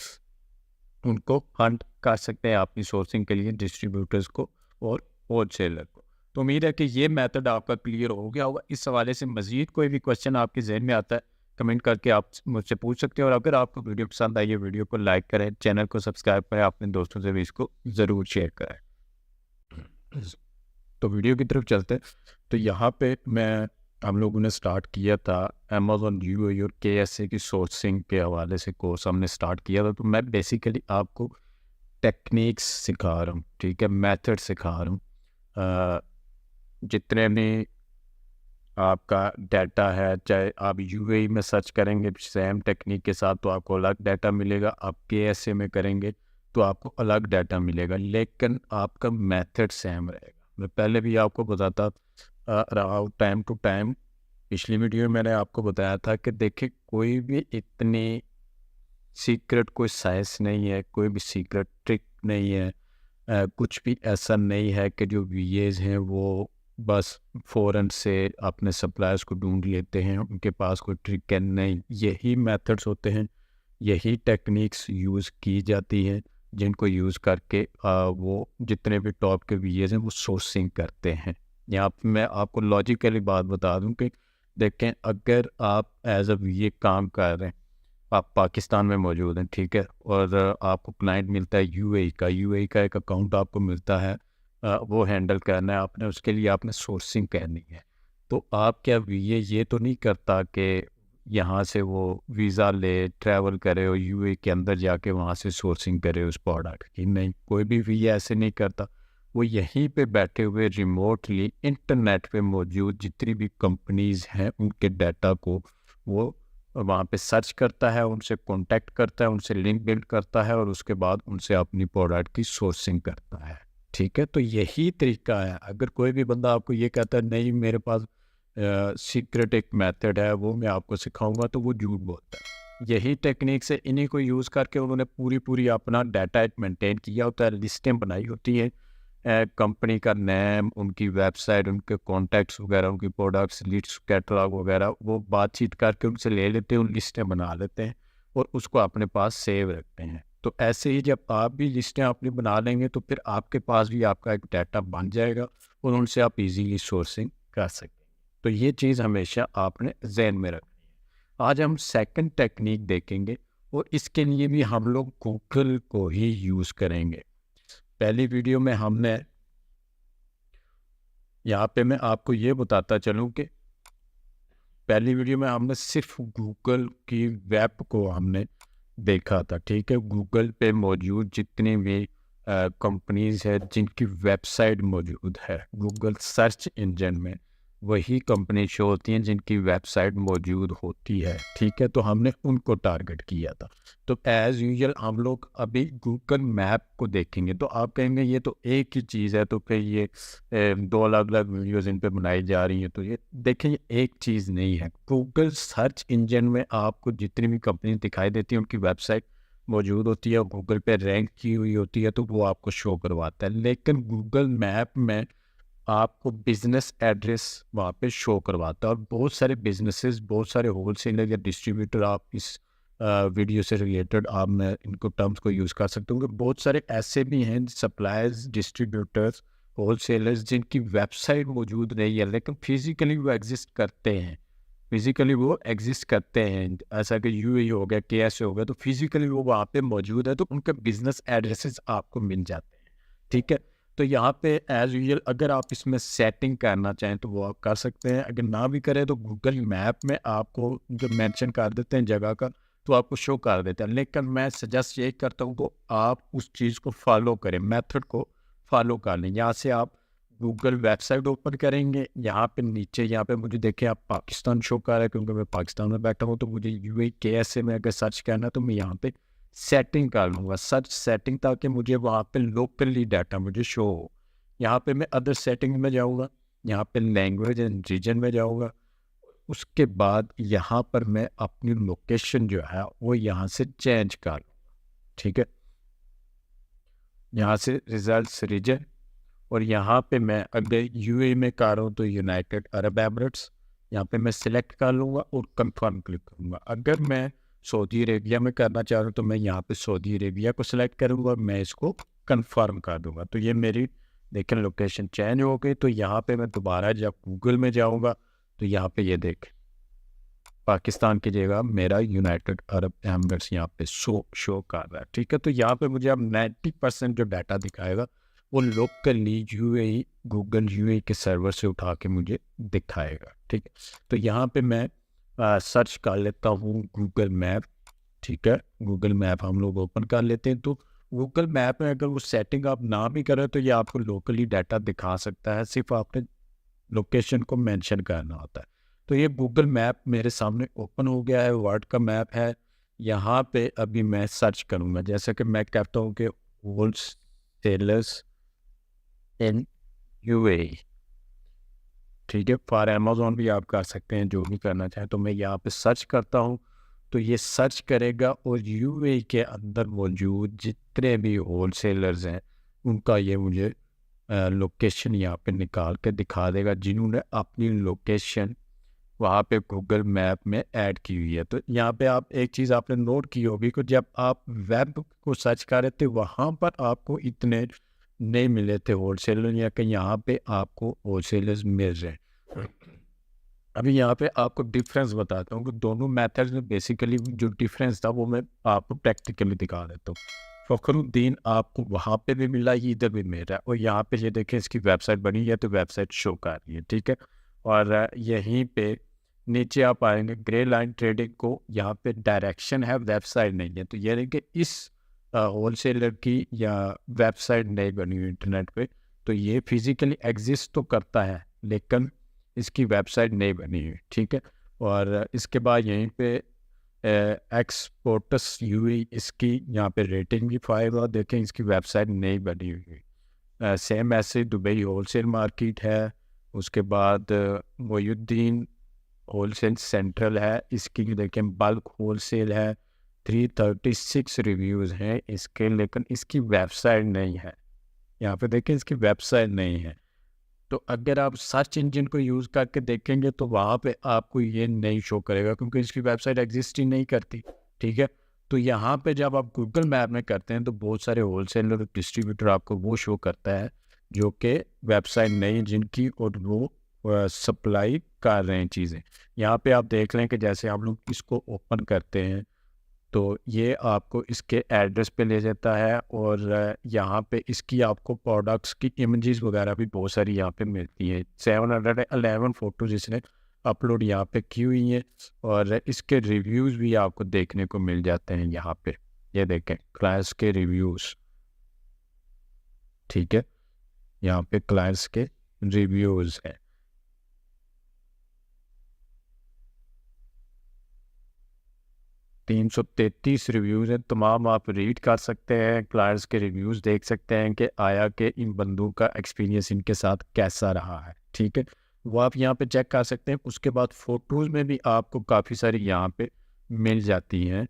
उनको हंट कर सकते हैं अपनी सोर्सिंग के लिए, डिस्ट्रीब्यूटर्स को और होलसेलर को। तो उम्मीद है कि ये मेथड आपका क्लियर हो गया होगा। इस हवाले से मज़ीद कोई भी क्वेश्चन आपके जहन में आता है कमेंट करके आप मुझसे पूछ सकते हैं। और अगर आपको वीडियो पसंद आई है वीडियो को लाइक करें, चैनल को सब्सक्राइब करें, अपने दोस्तों से भी इसको ज़रूर शेयर करें। तो वीडियो की तरफ चलते हैं। तो यहाँ पे मैं हम लोगों ने स्टार्ट किया था अमेज़न यूएई और केएसए की सोर्सिंग के हवाले से कोर्स हमने स्टार्ट किया था। तो मैं बेसिकली आपको टेक्निक्स सिखा रहा हूँ, ठीक है, मेथड सिखा रहा हूँ। जितने भी आपका डाटा है, चाहे आप यूएई में सर्च करेंगे सेम टेक्निक के साथ तो आपको अलग डाटा मिलेगा, आप केएसए में करेंगे तो आपको अलग डाटा मिलेगा, लेकिन आपका मेथड सेम रहेगा। मैं पहले भी आपको बताता रहा हूँ टाइम टू टाइम। पिछली वीडियो में मैंने आपको बताया था कि देखिए कोई भी इतनी सीक्रेट कोई साइंस नहीं है, कोई भी सीक्रेट ट्रिक नहीं है, कुछ भी ऐसा नहीं है कि जो वीएज हैं वो बस फ़ौरन से अपने सप्लायर्स को ढूंढ लेते हैं, उनके पास कोई ट्रिक है नहीं। यही मेथड्स होते हैं, यही टेक्निक्स यूज़ की जाती हैं जिनको यूज़ करके वो जितने भी टॉप के वीएज हैं वो सोर्सिंग करते हैं। यहाँ पे मैं आपको लॉजिकली बात बता दूं कि देखें, अगर आप एज अ वीए काम कर रहे हैं, आप पाकिस्तान में मौजूद हैं, ठीक है, और आपको क्लाइंट मिलता है यूएई का एक अकाउंट आपको मिलता है, वो हैंडल करना है आपने, उसके लिए आपने सोर्सिंग करनी है। तो आप क्या वीए ये तो नहीं करता कि यहाँ से वो वीज़ा ले, ट्रैवल करे और यूएई के अंदर जाके वहाँ से सोर्सिंग करे उस प्रोडक्ट की? नहीं, कोई भी वीए ऐसे नहीं करता। वो यहीं पे बैठे हुए रिमोटली इंटरनेट पे मौजूद जितनी भी कंपनीज़ हैं उनके डाटा को वो वहाँ पे सर्च करता है, उनसे कॉन्टैक्ट करता है, उनसे लिंक बिल्ड करता है और उसके बाद उनसे अपनी प्रोडक्ट की सोर्सिंग करता है, ठीक है। तो यही तरीका है। अगर कोई भी बंदा आपको ये कहता है नहीं मेरे पास सीक्रेट एक मेथड है वो मैं आपको सिखाऊंगा, तो वो झूठ बोलता है। यही टेक्निक से इन्हीं को यूज़ करके उन्होंने पूरी पूरी अपना डाटा एक मेंटेन किया होता है, लिस्टें बनाई होती हैं, कंपनी का नेम, उनकी वेबसाइट, उनके कॉन्टैक्ट्स वगैरह, उनकी प्रोडक्ट्स लिस्ट, कैटलॉग वगैरह, वो बातचीत करके उनसे ले लेते हैं, उन लिस्टें बना लेते हैं और उसको अपने पास सेव रखते हैं। तो ऐसे ही जब आप भी लिस्टें अपनी बना लेंगे तो फिर आपके पास भी आपका एक डाटा बन जाएगा और उनसे आप इजीली सोर्सिंग कर सकते हैं। तो ये चीज़ हमेशा आपने जहन में रखनी है। आज हम सेकंड टेक्निक देखेंगे और इसके लिए भी हम लोग गूगल को ही यूज़ करेंगे। पहली वीडियो में हमने यहाँ पे मैं आपको ये बताता चलूँ कि पहली वीडियो में हमने सिर्फ गूगल की वेब को हमने देखा था, ठीक है। गूगल पे मौजूद जितनी भी कंपनीज है जिनकी वेबसाइट मौजूद है गूगल सर्च इंजन में, वही कंपनी शो होती हैं जिनकी वेबसाइट मौजूद होती है, ठीक है। तो हमने उनको टारगेट किया था। तो एज़ यूजुअल हम लोग अभी गूगल मैप को देखेंगे। तो आप कहेंगे ये तो एक ही चीज़ है, तो फिर ये दो अलग अलग वीडियोज़ इन पे बनाई जा रही हैं। तो ये देखें, ये एक चीज़ नहीं है। गूगल सर्च इंजन में आपको जितनी भी कंपनी दिखाई देती है उनकी वेबसाइट मौजूद होती है, गूगल पे रैंक की हुई होती है, तो वो आपको शो करवाता है। लेकिन गूगल मैप में आपको बिजनेस एड्रेस वहाँ पे शो करवाता है और बहुत सारे बिजनेसेस, बहुत सारे होलसेलर या डिस्ट्रीब्यूटर, आप इस वीडियो से रिलेटेड आप मैं इनको टर्म्स को यूज़ कर सकते हूँ कि बहुत सारे ऐसे भी हैं सप्लायर्स, डिस्ट्रीब्यूटर्स, होलसेलर्स जिनकी वेबसाइट मौजूद नहीं है लेकिन फिजिकली वो एग्जिस्ट करते हैं। फिजिकली वो एग्जिस्ट करते हैं, ऐसा कि यूएई हो गया, केएसए हो गया, तो फिजिकली वो वहाँ पे मौजूद है, तो उनके बिजनेस एड्रेसेस आपको मिल जाते हैं, ठीक है। तो यहाँ पे एज यूजुअल अगर आप इसमें सेटिंग करना चाहें तो वो आप कर सकते हैं। अगर ना भी करें तो गूगल मैप में आपको जो मेंशन कर देते हैं जगह का, तो आपको शो कर देते हैं। लेकिन मैं सजेस्ट ये करता हूँ तो आप उस चीज़ को फॉलो करें, मेथड को फॉलो कर लें। यहाँ से आप गूगल वेबसाइट ओपन करेंगे, यहाँ पे नीचे यहाँ पे मुझे देखें आप पाकिस्तान शो कर रहा है क्योंकि मैं पाकिस्तान में बैठा हूँ। तो मुझे यूएई केएसए में अगर सर्च करना है तो मैं यहाँ पे सेटिंग कर लूँगा, सर्च सेटिंग, ताकि मुझे वहाँ पे लोकली डाटा मुझे शो हो। यहाँ पे मैं अदर सेटिंग में जाऊँगा, यहाँ पे लैंग्वेज एंड रीजन में जाऊँगा। उसके बाद यहाँ पर मैं अपनी लोकेशन जो है वो यहाँ से चेंज कर लूँगा, ठीक है। यहाँ से रिजल्ट्स रीजन, और यहाँ पे मैं अगर यूएई में कर रहा हूँ तो यूनाइटेड अरब एमिरेट्स, यहाँ पे मैं सिलेक्ट कर लूँगा और कंफर्म क्लिक करूँगा। अगर मैं सऊदी अरेबिया में करना चाह रहा हूँ तो मैं यहाँ पे सऊदी अरेबिया को सिलेक्ट करूँगा और मैं इसको कंफर्म कर दूँगा। तो ये मेरी देखें लोकेशन चेंज हो गई। तो यहाँ पे मैं दोबारा जब गूगल में जाऊँगा तो यहाँ पे ये देख पाकिस्तान की जगह मेरा यूनाइटेड अरब एमिरेट्स यहाँ पे शो कर रहा है, ठीक है। तो यहाँ पे मुझे अब 90% जो डाटा दिखाएगा वो लोकली यूएई, गूगल यूएई के सर्वर से उठा के मुझे दिखाएगा, ठीक है। तो यहाँ पे मैं सर्च कर लेता हूँ गूगल मैप, ठीक है। गूगल मैप हम लोग ओपन कर लेते हैं। तो गूगल मैप में अगर वो सेटिंग आप ना भी करें तो ये आपको लोकली डाटा दिखा सकता है, सिर्फ आपने लोकेशन को मेंशन करना होता है। तो ये गूगल मैप मेरे सामने ओपन हो गया है, वर्ल्ड का मैप है। यहाँ पे अभी मैं सर्च करूँगा, जैसे कि मैं कहता हूँ कि होल सेलर्स इन यूएई, ठीक है। फॉर अमेजोन भी आप कर सकते हैं, जो भी करना चाहें। तो मैं यहाँ पे सर्च करता हूँ, तो ये सर्च करेगा और यूएई के अंदर मौजूद जितने भी होल सेलर्स हैं उनका ये मुझे लोकेशन यहाँ पे निकाल के दिखा देगा, जिन्होंने अपनी लोकेशन वहाँ पे गूगल मैप में ऐड की हुई है। तो यहाँ पे आप एक चीज़ आपने नोट की होगी कि जब आप वेब को सर्च कर रहे थे वहाँ पर आपको इतने नहीं मिले थे होलसेलर, या कि यहाँ पे आपको होलसेलर्स मिल रहे हैं। अभी यहाँ पे आपको डिफरेंस बताता हूँ कि दोनों मेथड्स में बेसिकली जो डिफरेंस था वो मैं आपको प्रैक्टिकली दिखा देता हूँ। फ़खरुद्दीन आपको वहाँ पे भी मिला, ये इधर भी मिल रहा है। और यहाँ पे ये देखें इसकी वेबसाइट बनी है, तो वेबसाइट शो कर रही है, ठीक है। और यहीं पे नीचे आप आएंगे ग्रे लाइन ट्रेडिंग को, यहाँ पे डायरेक्शन है, वेबसाइट नहीं है। तो यानी कि इस होलसेलर की या वेबसाइट नहीं बनी हुई इंटरनेट पे, तो ये फिजिकली एग्जिस्ट तो करता है लेकिन इसकी वेबसाइट नहीं बनी हुई, ठीक है। और इसके बाद यहीं पे एक्सपोर्टस यूई, इसकी यहाँ पे रेटिंग भी 5 और देखें इसकी वेबसाइट नहीं बनी हुई। सेम ऐसे दुबई होलसेल मार्केट है। उसके बाद मोयुद्दीन होलसेल सेंट्रल है, इसकी भी देखें बल्क होलसेल है। 336 रिव्यूज़ हैं इसके, लेकिन इसकी वेबसाइट नहीं है। यहाँ पे देखें इसकी वेबसाइट नहीं है। तो अगर आप सर्च इंजन को यूज़ करके देखेंगे तो वहाँ पे आपको ये नहीं शो करेगा, क्योंकि इसकी वेबसाइट एग्जिस्ट ही नहीं करती, ठीक है। तो यहाँ पे जब आप गूगल मैप में करते हैं तो बहुत सारे होलसेलर डिस्ट्रीब्यूटर आपको वो शो करता है जो कि वेबसाइट नहीं जिनकी, और वो सप्लाई कर रहे हैं चीज़ें। यहाँ पे आप देख लें कि जैसे हम लोग इसको ओपन करते हैं तो ये आपको इसके एड्रेस पे ले जाता है, और यहाँ पे इसकी आपको प्रोडक्ट्स की इमेजेस वगैरह भी बहुत सारी यहाँ पे मिलती हैं। 711 फ़ोटोज़ इसने अपलोड यहाँ पे की हुई हैं, और इसके रिव्यूज़ भी आपको देखने को मिल जाते हैं यहाँ पे। ये देखें क्लाइंट्स के रिव्यूज़, ठीक है। यहाँ पे क्लाइंट्स के रिव्यूज़ हैं। 333 रिव्यूज़ हैं, तमाम आप रीड कर सकते हैं, क्लाइंट्स के रिव्यूज़ देख सकते हैं कि आया कि इन बंदों का एक्सपीरियंस इनके साथ कैसा रहा है, ठीक है। वो आप यहाँ पे चेक कर सकते हैं। उसके बाद फ़ोटोज़ में भी आपको काफ़ी सारी यहाँ पे मिल जाती हैं,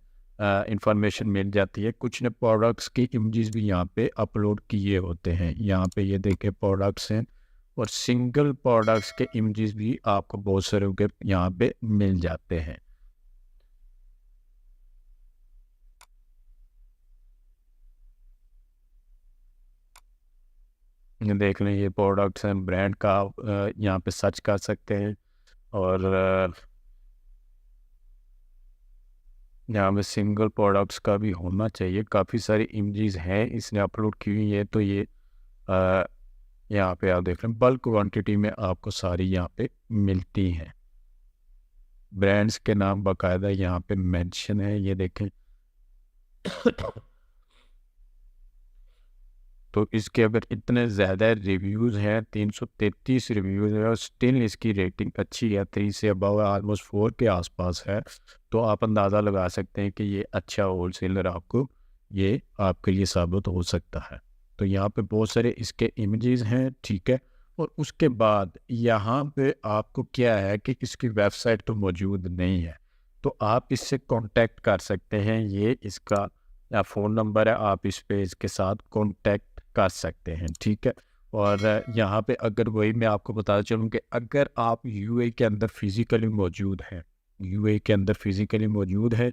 इंफॉर्मेशन मिल जाती है। कुछ ने प्रोडक्ट्स की इमेजेस भी यहाँ पे अपलोड किए होते हैं। यहाँ पे ये देखें प्रोडक्ट्स हैं, और सिंगल प्रोडक्ट्स के इमेजेस भी आपको बहुत सारे के यहाँ पे मिल जाते हैं। ये देख लें, ये प्रोडक्ट्स हैं, ब्रांड का यहाँ पे सर्च कर सकते हैं। और यहाँ पे सिंगल प्रोडक्ट्स का भी होना चाहिए। काफ़ी सारी इमेजेस हैं इसने अपलोड की हुई है। तो ये यहाँ पे आप देख रहे हैं बल्क क्वांटिटी में आपको सारी यहाँ पे मिलती हैं। ब्रांड्स के नाम बाकायदा यहाँ पे मेंशन है, ये देखें। तो इसके अगर इतने ज़्यादा रिव्यूज़ हैं, 333 रिव्यूज़ हैं, और स्टिल इसकी रेटिंग अच्छी है, 3 से अबव ऑलमोस्ट 4 के आसपास है। तो आप अंदाज़ा लगा सकते हैं कि ये अच्छा होलसेलर आपको ये आपके लिए साबित हो सकता है। तो यहाँ पे बहुत सारे इसके इमेजेस हैं, ठीक है। और उसके बाद यहाँ पे आपको क्या है कि इसकी वेबसाइट तो मौजूद नहीं है, तो आप इससे कांटेक्ट कर सकते हैं। ये इसका या फ़ोन नंबर है, आप इस पे इसके साथ कांटेक्ट कर सकते हैं, ठीक है। और यहाँ पे अगर वही मैं आपको बताना चलूँ कि अगर आप यूएई के अंदर फिज़िकली मौजूद हैं, यूएई के अंदर फिज़िकली मौजूद है,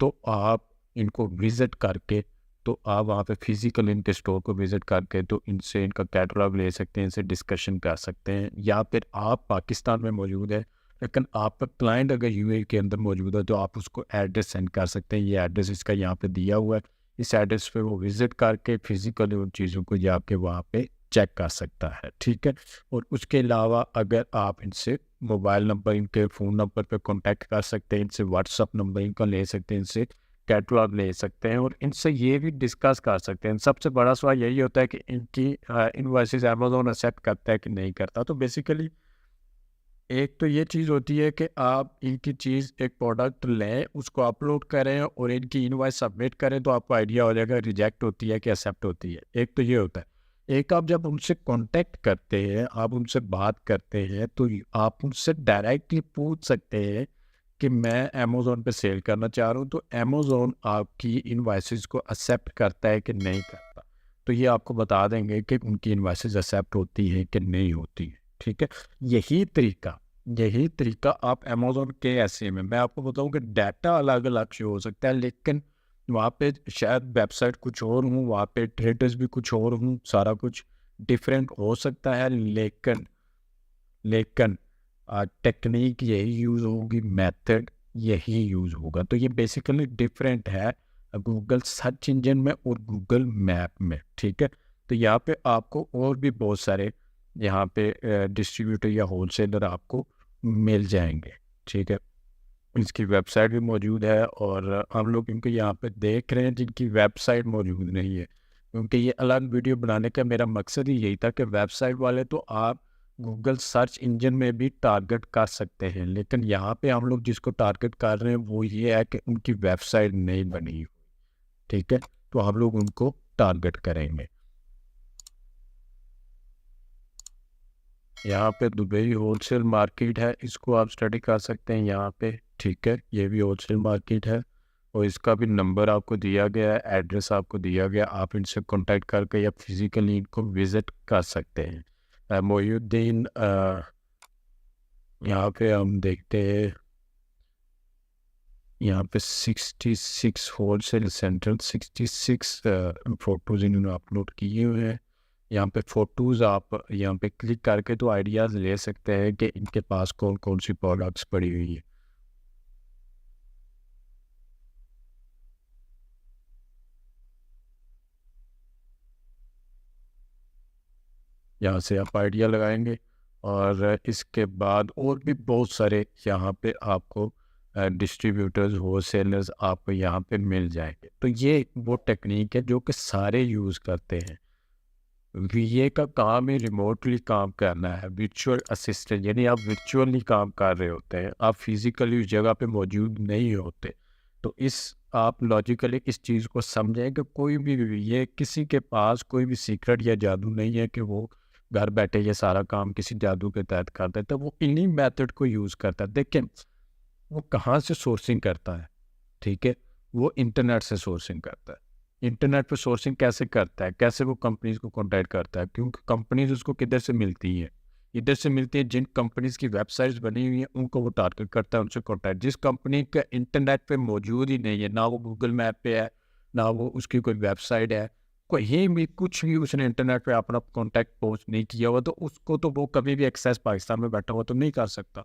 तो आप इनको विज़िट करके, तो आप वहाँ पे फिज़िकल इनके स्टोर को विज़िट करके तो इनसे इनका कैटलॉग ले सकते हैं, इनसे डिस्कशन कर सकते हैं। या फिर आप पाकिस्तान में मौजूद है लेकिन आपका क्लाइंट अगर यूएई के अंदर मौजूद है, तो आप उसको एड्रेस सेंड कर सकते हैं। ये एड्रेस इसका यहाँ पे दिया हुआ है, इस एड्रेस पे वो विज़िट करके फिज़िकली उन चीज़ों को जाके वहाँ पे चेक कर सकता है, ठीक है। और उसके अलावा अगर आप इनसे मोबाइल नंबर, इनके फ़ोन नंबर पे कांटेक्ट कर सकते हैं, इनसे व्हाट्सअप नंबर इनका ले सकते हैं, इनसे कैटलॉग ले सकते हैं और इनसे ये भी डिस्कस कर सकते हैं। सबसे बड़ा सवाल यही होता है कि इनकी इनवॉइसेस अमेज़न एक्सेप्ट करता है कि नहीं करता। तो बेसिकली एक तो ये चीज़ होती है कि आप इनकी चीज़ एक प्रोडक्ट लें, उसको अपलोड करें और इनकी इनवॉइस सबमिट करें तो आपको आइडिया हो जाएगा रिजेक्ट होती है कि एक्सेप्ट होती है। एक तो ये होता है। एक आप जब उनसे कॉन्टैक्ट करते हैं, आप उनसे बात करते हैं तो आप उनसे डायरेक्टली पूछ सकते हैं कि मैं अमेज़न पे सेल करना चाह रहा हूँ, तो अमेज़न आपकी इनवॉइसेस को एक्सेप्ट करता है कि नहीं करता। तो ये आपको बता देंगे कि उनकी इनवॉइसेस एक्सेप्ट होती हैं कि नहीं होती हैं, ठीक है? यही तरीका यही तरीका आप अमेज़न के ऐसे में मैं आपको बताऊँ कि डाटा अलग-अलग शो हो सकता है, लेकिन वहाँ पे शायद वेबसाइट कुछ और हों, वहाँ पे ट्रेडर्स भी कुछ और हों, सारा कुछ डिफरेंट हो सकता है, लेकिन टेक्निक यही यूज़ होगी, मेथड यही यूज़ होगा। तो ये बेसिकली डिफरेंट है गूगल सर्च इंजन में और गूगल मैप में, ठीक है? तो यहाँ पे आपको और भी बहुत सारे यहाँ पे डिस्ट्रीब्यूटर या होलसेलर आपको मिल जाएंगे, ठीक है? इसकी वेबसाइट भी मौजूद है और हम लोग इनको यहाँ पे देख रहे हैं जिनकी वेबसाइट मौजूद नहीं है, क्योंकि ये अलग वीडियो बनाने का मेरा मकसद ही यही था कि वेबसाइट वाले तो आप गूगल सर्च इंजन में भी टारगेट कर सकते हैं, लेकिन यहाँ पे हम लोग जिसको टारगेट कर रहे हैं वो ये है कि उनकी वेबसाइट नहीं बनी हुई, ठीक है? तो हम लोग उनको टारगेट करेंगे। यहाँ पे दुबई होलसेल मार्केट है, इसको आप स्टडी कर सकते हैं यहाँ पे, ठीक है? ये भी होलसेल मार्केट है और इसका भी नंबर आपको दिया गया है, एड्रेस आपको दिया गया, आप इनसे कांटेक्ट करके या फिजिकली इनको विजिट कर सकते हैं। मोयुद्दीन यहाँ पे हम देखते हैं, यहाँ पे 66 होलसेल सेंटर, 66 फोटोज़ इन्होंने अपलोड किए हुए हैं। यहाँ पे फ़ोटोज़ आप यहाँ पे क्लिक करके तो आइडियाज़ ले सकते हैं कि इनके पास कौन-कौन सी प्रोडक्ट्स पड़ी हुई है। यहाँ से आप आइडिया लगाएँगे और इसके बाद और भी बहुत सारे यहाँ पे आपको डिस्ट्रीब्यूटर्स, होलसेलर्स आपको यहाँ पे मिल जाएँगे। तो ये वो टेक्नीक है जो कि सारे यूज़ करते हैं। वीए का काम ही रिमोटली काम करना है, वर्चुअल असिस्टेंट, यानी आप वर्चुअली काम कर रहे होते हैं, आप फिजिकली उस जगह पे मौजूद नहीं होते। तो इस आप लॉजिकली इस चीज़ को समझें कि कोई भी ये किसी के पास कोई भी सीक्रेट या जादू नहीं है कि वो घर बैठे ये सारा काम किसी जादू के तहत करता है, तो वो इन्हीं मेथड को यूज़ करता है। देखिए वो कहाँ से सोर्सिंग करता है, ठीक है? वो इंटरनेट से सोर्सिंग करता है। इंटरनेट पे सोर्सिंग कैसे करता है? कैसे वो कंपनीज़ को कॉन्टैक्ट करता है? क्योंकि कंपनीज़ उसको किधर से मिलती हैं? इधर से मिलती है, जिन कंपनीज़ की वेबसाइट्स बनी हुई हैं, उनको वो टारगेट करता है, उनसे कॉन्टैक्ट। जिस कंपनी का इंटरनेट पे मौजूद ही नहीं है, ना वो गूगल मैप पे है, ना वो उसकी कोई वेबसाइट है, कहीं भी कुछ भी उसने इंटरनेट पे अपना कॉन्टैक्ट पोस्ट नहीं किया हुआ, तो उसको तो वो कभी भी एक्सेस पाकिस्तान में बैठा हुआ तो नहीं कर सकता।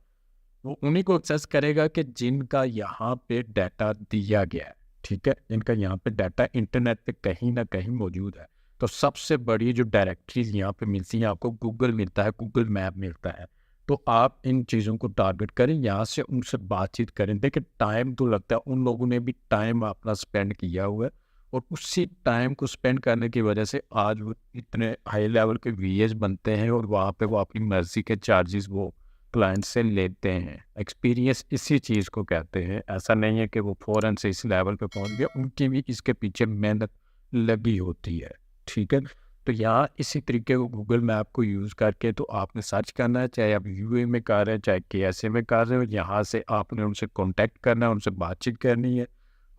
वो उन्हीं को एक्सेस करेगा कि जिनका यहाँ पे डाटा दिया गया है, ठीक है? जिनका यहाँ पे डाटा इंटरनेट पे कहीं ना कहीं मौजूद है। तो सबसे बड़ी जो डायरेक्टरीज यहाँ पे मिलती हैं आपको, गूगल मिलता है, गूगल मैप मिलता है। तो आप इन चीज़ों को टारगेट करें, यहाँ से उनसे बातचीत करें। देखिए टाइम तो लगता है, उन लोगों ने भी टाइम अपना स्पेंड किया हुआ है और उसी टाइम को स्पेंड करने की वजह से आज वो इतने हाई लेवल के वीएस बनते हैं और वहाँ पे वो अपनी मर्जी के चार्जेस वो क्लाइंट से लेते हैं। एक्सपीरियंस इसी चीज़ को कहते हैं। ऐसा नहीं है कि वो फ़ौरन से इस लेवल पे पहुंच गया, उनकी भी इसके पीछे मेहनत लगी होती है, ठीक है? तो यहाँ इसी तरीके को गूगल मैप को यूज़ करके तो आपने सर्च करना है, चाहे आप यूए में कर रहे हैं, चाहे केएसए में कर रहे हो, यहाँ से आपने उनसे कॉन्टैक्ट करना है, उनसे बातचीत करनी है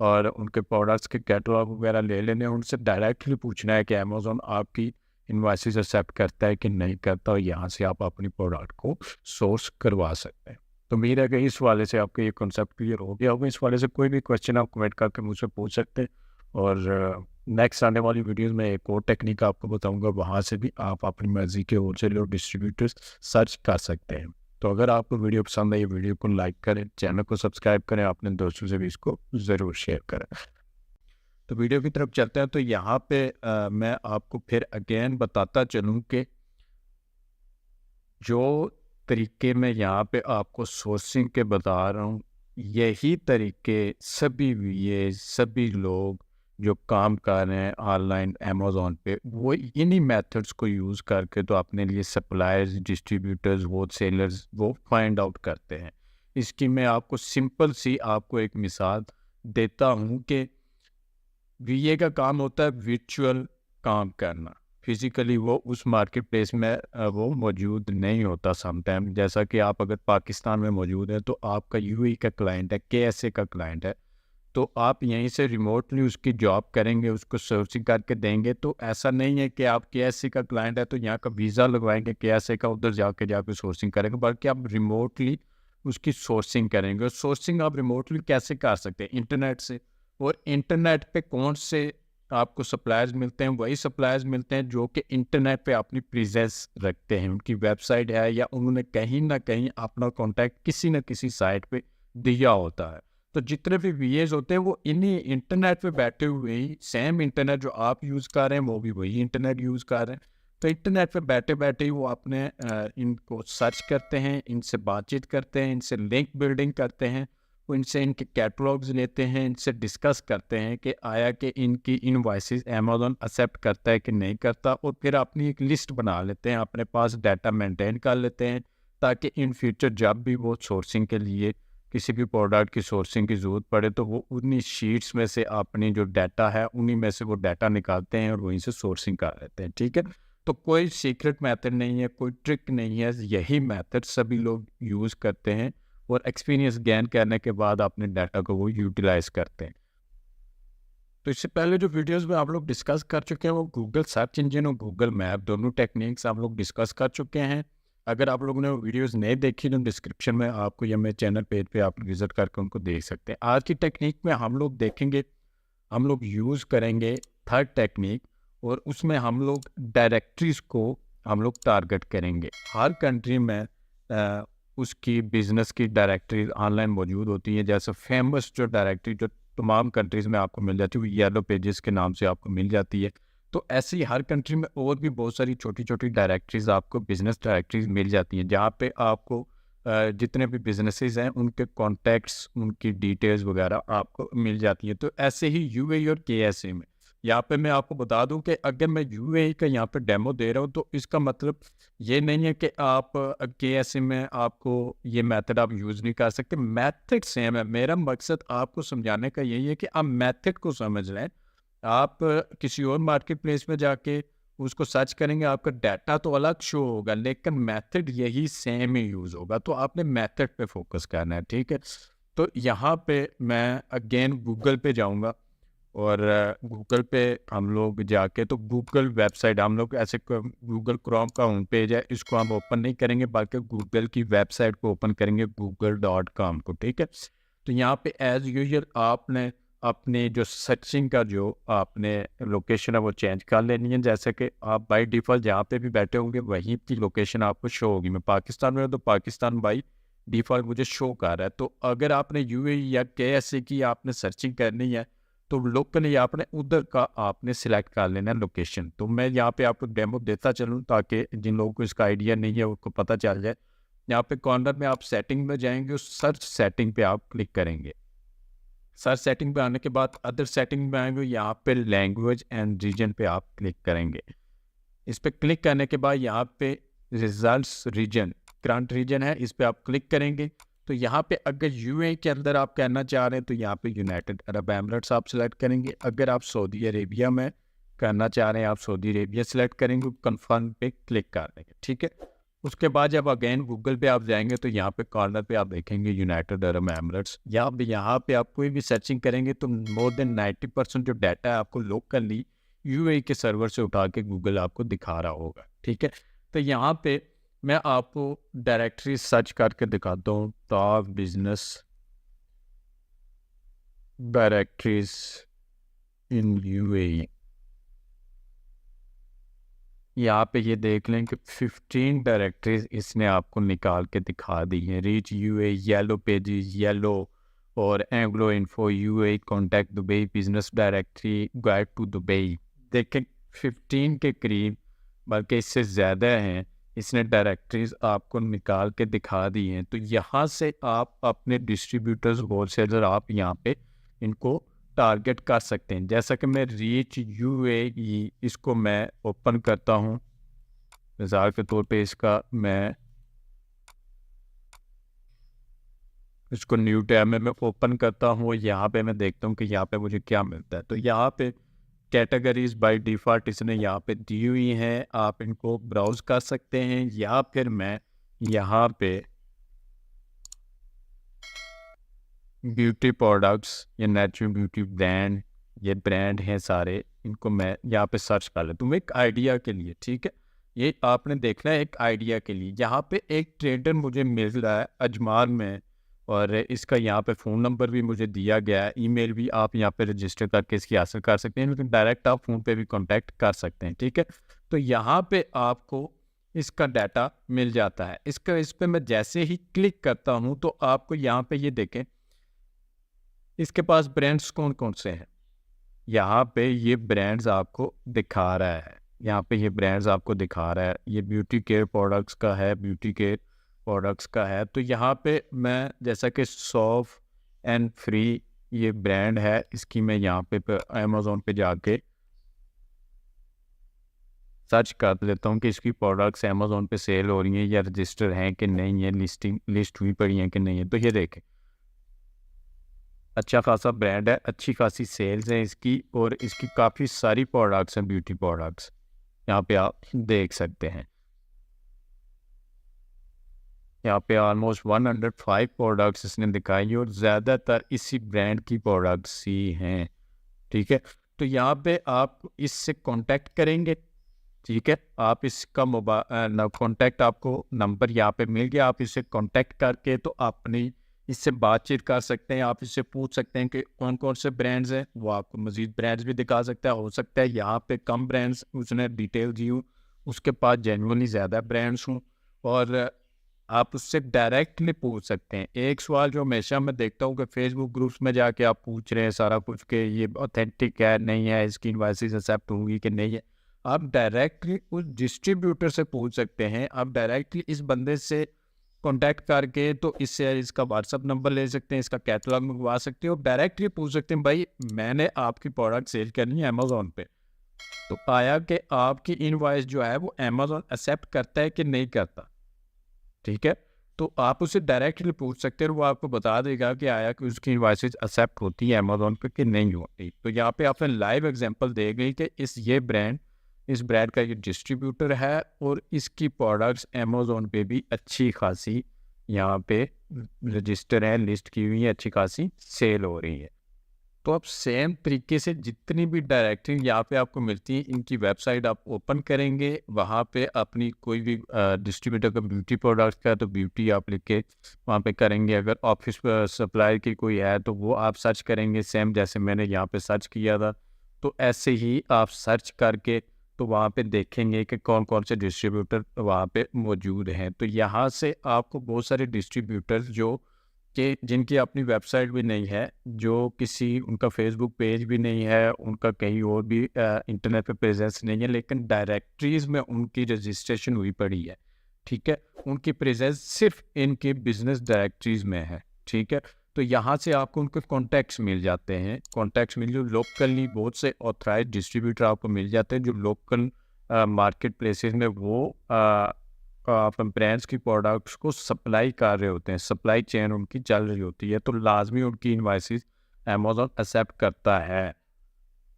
और उनके प्रोडक्ट्स के कैटलॉग वगैरह ले लेने हैं, उनसे डायरेक्टली पूछना है कि अमेज़न आपकी इनवॉइसेस एक्सेप्ट करता है कि नहीं करता, और यहाँ से आप अपनी प्रोडक्ट को सोर्स करवा सकते हैं। तो उम्मीद है कि इस वाले से आपको ये कॉन्सेप्ट क्लियर हो गया होगा। इस वाले से कोई भी क्वेश्चन आप कमेंट करके मुझसे पूछ सकते हैं और नेक्स्ट आने वाली वीडियोस में एक और टेक्निक आपको बताऊंगा, वहाँ से भी आप अपनी मर्जी के होलसेल और डिस्ट्रीब्यूटर्स सर्च कर सकते हैं। तो अगर आपको वीडियो पसंद आई, वीडियो को लाइक करें, चैनल को सब्सक्राइब करें, अपने दोस्तों से भी इसको ज़रूर शेयर करें। तो वीडियो की तरफ चलते हैं। तो यहाँ पे मैं आपको फिर अगेन बताता चलूँ कि जो तरीके मैं यहाँ पे आपको सोर्सिंग के बता रहा हूँ, यही तरीके सभी वीए, सभी लोग जो काम कर रहे हैं ऑनलाइन अमेज़न पे, वो इन्हीं मेथड्स को यूज़ करके तो अपने लिए सप्लायर्स, डिस्ट्रीब्यूटर्स, होलसेलर्स वो फाइंड आउट करते हैं। इसकी मैं आपको सिंपल सी आपको एक मिसाल देता हूँ कि वीए का काम होता है वर्चुअल काम करना। फिज़िकली वो उस मार्केट प्लेस में वो मौजूद नहीं होता समटाइम। जैसा कि आप अगर पाकिस्तान में मौजूद हैं तो आपका यूएई का क्लाइंट है, केएसए का क्लाइंट है, तो आप यहीं से रिमोटली उसकी जॉब करेंगे, उसको सर्विसिंग करके देंगे। तो ऐसा नहीं है कि आप केएसए का क्लाइंट है तो यहाँ का वीज़ा लगवाएंगे केएसए का, उधर जाके सोर्सिंग करेंगे, बल्कि आप रिमोटली उसकी सोर्सिंग करेंगे। और सोर्सिंग आप रिमोटली कैसे कर सकते हैं? इंटरनेट से। और इंटरनेट पे कौन से आपको सप्लायर्स मिलते हैं? वही सप्लायर्स मिलते हैं जो कि इंटरनेट पे अपनी प्रेजेंस रखते हैं, उनकी वेबसाइट है या उन्होंने कहीं ना कहीं अपना कॉन्टैक्ट किसी न किसी साइट पे दिया होता है। तो जितने भी वीएस होते हैं वो इन्हीं इंटरनेट पे बैठे हुए ही, सेम इंटरनेट जो आप यूज़ कर रहे हैं वो भी वही इंटरनेट यूज़ कर रहे हैं। तो इंटरनेट पे बैठे बैठे ही वो अपने इनको सर्च करते हैं, इनसे बातचीत करते हैं, इनसे लिंक बिल्डिंग करते हैं, वो इनसे इनके कैटलॉग्स लेते हैं, इनसे डिस्कस करते हैं कि आया कि इनकी इनवॉइसेस अमेज़न एक्सेप्ट करता है कि नहीं करता, और फिर अपनी एक लिस्ट बना लेते हैं, अपने पास डाटा मेंटेन कर लेते हैं, ताकि इन फ्यूचर जब भी वो सोर्सिंग के लिए किसी भी प्रोडक्ट की सोर्सिंग की ज़रूरत पड़े तो वो उन्हीं शीट्स में से अपनी जो डाटा है उन्हीं में से वो डाटा निकालते हैं और वहीं से सोर्सिंग कर लेते हैं। ठीक है, तो कोई सीक्रेट मेथड नहीं है, कोई ट्रिक नहीं है, यही मेथड सभी लोग यूज़ करते हैं और एक्सपीरियंस गेन करने के बाद अपने डाटा को वो यूटिलाइज करते हैं। तो इससे पहले जो वीडियोस में आप लोग डिस्कस कर चुके हैं वो गूगल सर्च इंजन और गूगल मैप दोनों टेक्निक्स आप लोग डिस्कस कर चुके हैं। अगर आप लोगों ने वो वीडियोस नहीं देखी तो डिस्क्रिप्शन में आपको या मेरे चैनल पेज पे आप विजिट करके उनको देख सकते हैं। आज की टेक्निक में हम लोग देखेंगे, हम लोग यूज़ करेंगे थर्ड टेक्निक, और उसमें हम लोग डायरेक्टरीज को हम लोग टारगेट करेंगे। हर कंट्री में उसकी बिजनेस की डायरेक्टरीज ऑनलाइन मौजूद होती है। जैसे फेमस जो डायरेक्टरी जो तमाम कंट्रीज़ में आपको मिल जाती है वो येलो पेजेस के नाम से आपको मिल जाती है। तो ऐसे ही हर कंट्री में और भी बहुत सारी छोटी-छोटी डायरेक्टरीज़ आपको बिज़नेस डायरेक्टरीज़ मिल जाती हैं, जहाँ पे आपको जितने भी बिज़नेसेस हैं उनके कॉन्टैक्ट्स, उनकी डिटेल्स वगैरह आपको मिल जाती हैं। तो ऐसे ही यूएई और केएसए में, यहाँ पे मैं आपको बता दूँ कि अगर मैं यूएई का यहाँ पे डेमो दे रहा हूँ तो इसका मतलब ये नहीं है कि आप केएसए में आपको ये मेथड आप यूज़ नहीं कर सकते। मेथड सेम है। मेरा मकसद आपको समझाने का यही है कि आप मेथड को समझ लें। आप किसी और मार्केट प्लेस में जाके उसको सर्च करेंगे, आपका डाटा तो अलग शो होगा लेकिन मेथड यही सेम ही यूज़ होगा। तो आपने मेथड पे फोकस करना है, ठीक है? तो यहाँ पे मैं अगेन गूगल पे जाऊँगा और गूगल पे हम लोग जाके तो गूगल वेबसाइट हम लोग ऐसे गूगल क्रोम का होम पेज है, इसको हम ओपन नहीं करेंगे बल्कि गूगल की वेबसाइट को ओपन करेंगे, google.com को। ठीक है, तो यहाँ पे एज यूजुअल आपने अपने जो सर्चिंग का जो आपने लोकेशन है वो चेंज कर लेनी है। जैसे कि आप बाई डिफ़ॉल्ट जहाँ पे भी बैठे होंगे वहीं की लोकेशन आपको शो होगी। मैं पाकिस्तान में हूँ तो पाकिस्तान बाई डिफ़ॉल्ट मुझे शो कर रहा है। तो अगर आपने यूएई या केएसए की आपने सर्चिंग करनी है तो लोकली आपने उधर का आपने सिलेक्ट कर लेना है लोकेशन। तो मैं यहाँ पे आपको डेमो देता चलूँ ताकि जिन लोगों को इसका आइडिया नहीं है उनको पता चल जाए। यहाँ पे कॉर्नर में आप सेटिंग में जाएंगे, उस सर्च सेटिंग पे आप क्लिक करेंगे। सर्च सेटिंग पे आने के बाद अदर सेटिंग में आएंगे, यहाँ पे लैंग्वेज एंड रीजन पे आप क्लिक करेंगे। इस पे क्लिक करने के बाद यहाँ पे रिजल्ट्स रीजन, करंट रीजन है, इस पे आप क्लिक करेंगे। तो यहाँ पे अगर यूएई के अंदर आप करना चाह रहे हैं तो यहाँ पे यूनाइटेड अरब एमिरेट्स आप सिलेक्ट करेंगे। अगर आप सऊदी अरेबिया में करना चाह रहे हैं आप सऊदी अरेबिया सिलेक्ट करेंगे, कन्फर्म पे क्लिक कर देंगे। ठीक है, उसके बाद जब अगेन गूगल पे आप जाएंगे तो यहाँ पे कॉर्नर पे आप देखेंगे यूनाइटेड अरब एमिरेट्स। यहाँ पे आप कोई भी सर्चिंग करेंगे तो मोर देन 90% जो डाटा है आपको लोकली यूएई के सर्वर से उठा के गूगल आपको दिखा रहा होगा। ठीक है, तो यहाँ पे मैं आपको डायरेक्टरी सर्च करके दिखाता हूँ, top business directories in UAE. यहाँ पे ये देख लें कि 15 डायरेक्टरीज इसने आपको निकाल के दिखा दी हैं। Reach UAE, yellow pages, yellow और Anglo info, UAE contact Dubai, business directory, guide to Dubai. देखें 15 के करीब, बल्कि इससे ज़्यादा हैं इसने डायरेक्टरीज आपको निकाल के दिखा दी हैं। तो यहाँ से आप अपने डिस्ट्रीब्यूटर्स, होलसेलर, आप यहाँ पे इनको टारगेट कर सकते हैं। जैसा कि मैं रीच यूएई इसको मैं ओपन करता हूँ, मिसाल के तौर पे इसका मैं इसको न्यू टैब में मैं ओपन करता हूँ। यहाँ पे मैं देखता हूँ कि यहाँ पे मुझे क्या मिलता है। तो यहाँ पे कैटेगरीज बाय डिफ़ॉल्ट इसने यहाँ पे दी हुई हैं, आप इनको ब्राउज कर सकते हैं। या फिर मैं यहाँ पे ब्यूटी प्रोडक्ट्स या नेचुरल ब्यूटी ब्रांड, ये ब्रांड हैं सारे, इनको मैं यहाँ पे सर्च कर लेता हूँ एक आइडिया के लिए। ठीक है, ये आपने देखना है एक आइडिया के लिए। यहाँ पे एक ट्रेडर मुझे मिल रहा है अजमार में, और इसका यहाँ पे फ़ोन नंबर भी मुझे दिया गया है, ईमेल भी आप यहाँ पे रजिस्टर करके इसकी हासिल कर सकते हैं, लेकिन डायरेक्ट आप फ़ोन पे भी कांटेक्ट कर सकते हैं। ठीक है, तो यहाँ पे आपको इसका डाटा मिल जाता है। इस पर मैं जैसे ही क्लिक करता हूँ तो आपको यहाँ पे ये देखें इसके पास ब्रांड्स कौन कौन से हैं। यहाँ पे ये ब्रांड्स आपको दिखा रहा है, यहाँ पे ये ब्रांड्स आपको दिखा रहा है। ये ब्यूटी केयर प्रोडक्ट्स का है, ब्यूटी केयर प्रोडक्ट्स का है। तो यहाँ पे मैं जैसा कि सॉफ एंड फ्री ये ब्रांड है, इसकी मैं यहाँ पे अमेज़ॉन पे जाके सर्च कर लेता हूँ कि इसकी प्रोडक्ट्स अमेज़ॉन पे सेल हो रही हैं या रजिस्टर हैं कि नहीं है, लिस्ट हुई पड़ी हैं कि नहीं है। तो ये देखें अच्छा खासा ब्रांड है, अच्छी खासी सेल्स है इसकी, और इसकी काफ़ी सारी प्रोडक्ट्स हैं, ब्यूटी प्रोडक्ट्स यहाँ पे आप देख सकते हैं। यहाँ पे ऑलमोस्ट 105 प्रोडक्ट्स इसने दिखाई, और ज़्यादातर इसी ब्रांड की प्रोडक्ट्स ही हैं। ठीक है, तो यहाँ पे आप इससे कांटेक्ट करेंगे। ठीक है, आप इसका मोबाइल कॉन्टैक्ट, आपको नंबर यहाँ पे मिल गया, आप इससे कांटेक्ट करके तो अपनी इससे बातचीत कर सकते हैं। आप इससे पूछ सकते हैं कि कौन कौन से ब्रांड्स हैं, वो आपको मज़ीद ब्रांड्स भी दिखा सकता है। हो सकता है यहाँ पे कम ब्रांड्स उसने डिटेल दी हूँ, उसके पास जेन्युइनली ज़्यादा ब्रांड्स हों, और आप उससे डायरेक्टली पूछ सकते हैं। एक सवाल जो हमेशा मैं देखता हूँ कि फेसबुक ग्रुप्स में जाके आप पूछ रहे हैं सारा कुछ कि ये ऑथेंटिक है नहीं है, इसकी इनवॉइसेस एक्सेप्ट होंगी कि नहीं है। आप डायरेक्टली उस डिस्ट्रीब्यूटर से पूछ सकते हैं, आप डायरेक्टली इस बंदे से कांटेक्ट करके तो इससे इसका व्हाट्सअप नंबर ले सकते हैं, इसका कैटलॉग मंगवा सकते हैं, और डायरेक्टली पूछ सकते हैं भाई मैंने आपकी प्रोडक्ट सेल करनी है अमेज़ॉन पे, तो आया कि आपकी इनवॉइस जो है वो अमेज़ॉन एक्सेप्ट करता है कि नहीं करता। ठीक है, तो आप उससे डायरेक्टली पूछ सकते हैं, वो आपको बता देगा कि आया कि उसकी इनवॉइसेज एक्सेप्ट होती है अमेज़ॉन पे कि नहीं होती। तो यहाँ पे आपने लाइव एग्जांपल दे गई कि इस ब्रांड का ये डिस्ट्रीब्यूटर है, और इसकी प्रोडक्ट्स अमेज़ॉन पे भी अच्छी खासी यहाँ पे रजिस्टर है, लिस्ट की हुई है, अच्छी खासी सेल हो रही है। तो आप सेम तरीके से जितनी भी डायरेक्टरी यहाँ पे आपको मिलती है, इनकी वेबसाइट आप ओपन करेंगे, वहाँ पे अपनी कोई भी डिस्ट्रीब्यूटर का ब्यूटी प्रोडक्ट का तो ब्यूटी आप लिख के वहाँ पे करेंगे। अगर ऑफिस सप्लाई की कोई है तो वो आप सर्च करेंगे, सेम जैसे मैंने यहाँ पे सर्च किया था। तो ऐसे ही आप सर्च करके तो वहाँ पे देखेंगे कि कौन कौन से डिस्ट्रीब्यूटर वहाँ पे मौजूद हैं। तो यहाँ से आपको बहुत सारे डिस्ट्रीब्यूटर जो कि जिनकी अपनी वेबसाइट भी नहीं है, जो किसी उनका फेसबुक पेज भी नहीं है, उनका कहीं और भी इंटरनेट पे प्रेजेंस नहीं है, लेकिन डायरेक्टरीज में उनकी रजिस्ट्रेशन हुई पड़ी है। ठीक है, उनकी प्रेजेंस सिर्फ इनके बिजनेस डायरेक्टरीज में है। ठीक है, तो यहाँ से आपको उनके कॉन्टैक्ट्स मिल जाते हैं, कॉन्टैक्ट्स मिल जो लोकली बहुत से ऑथराइज डिस्ट्रीब्यूटर आपको मिल जाते हैं, जो लोकल मार्केट प्लेसेस में वो अपन ब्रांड्स की प्रोडक्ट्स को सप्लाई कर रहे होते हैं, सप्लाई चेन उनकी चल रही होती है, तो लाजमी उनकी इनवॉइसेस अमेज़ॉन एक्सेप्ट करता है।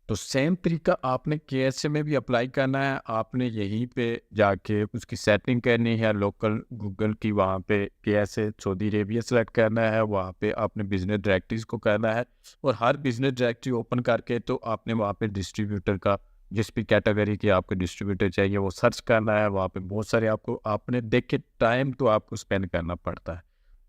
तो सेम तरीका आपने केएसए में भी अप्लाई करना है। आपने यहीं पे जाके उसकी सेटिंग करनी है, लोकल गूगल की, वहाँ पे केएसए सऊदी अरेबिया सेलेक्ट करना है, वहाँ पे आपने बिजनेस डायरेक्टरीज को करना है, और हर बिजनेस डायरेक्टरी ओपन करके तो आपने वहाँ पे डिस्ट्रीब्यूटर का, जिस भी कैटेगरी की आपको डिस्ट्रीब्यूटर चाहिए वो सर्च करना है। वहाँ पे बहुत सारे आपको, आपने देख के टाइम तो आपको स्पेंड करना पड़ता है।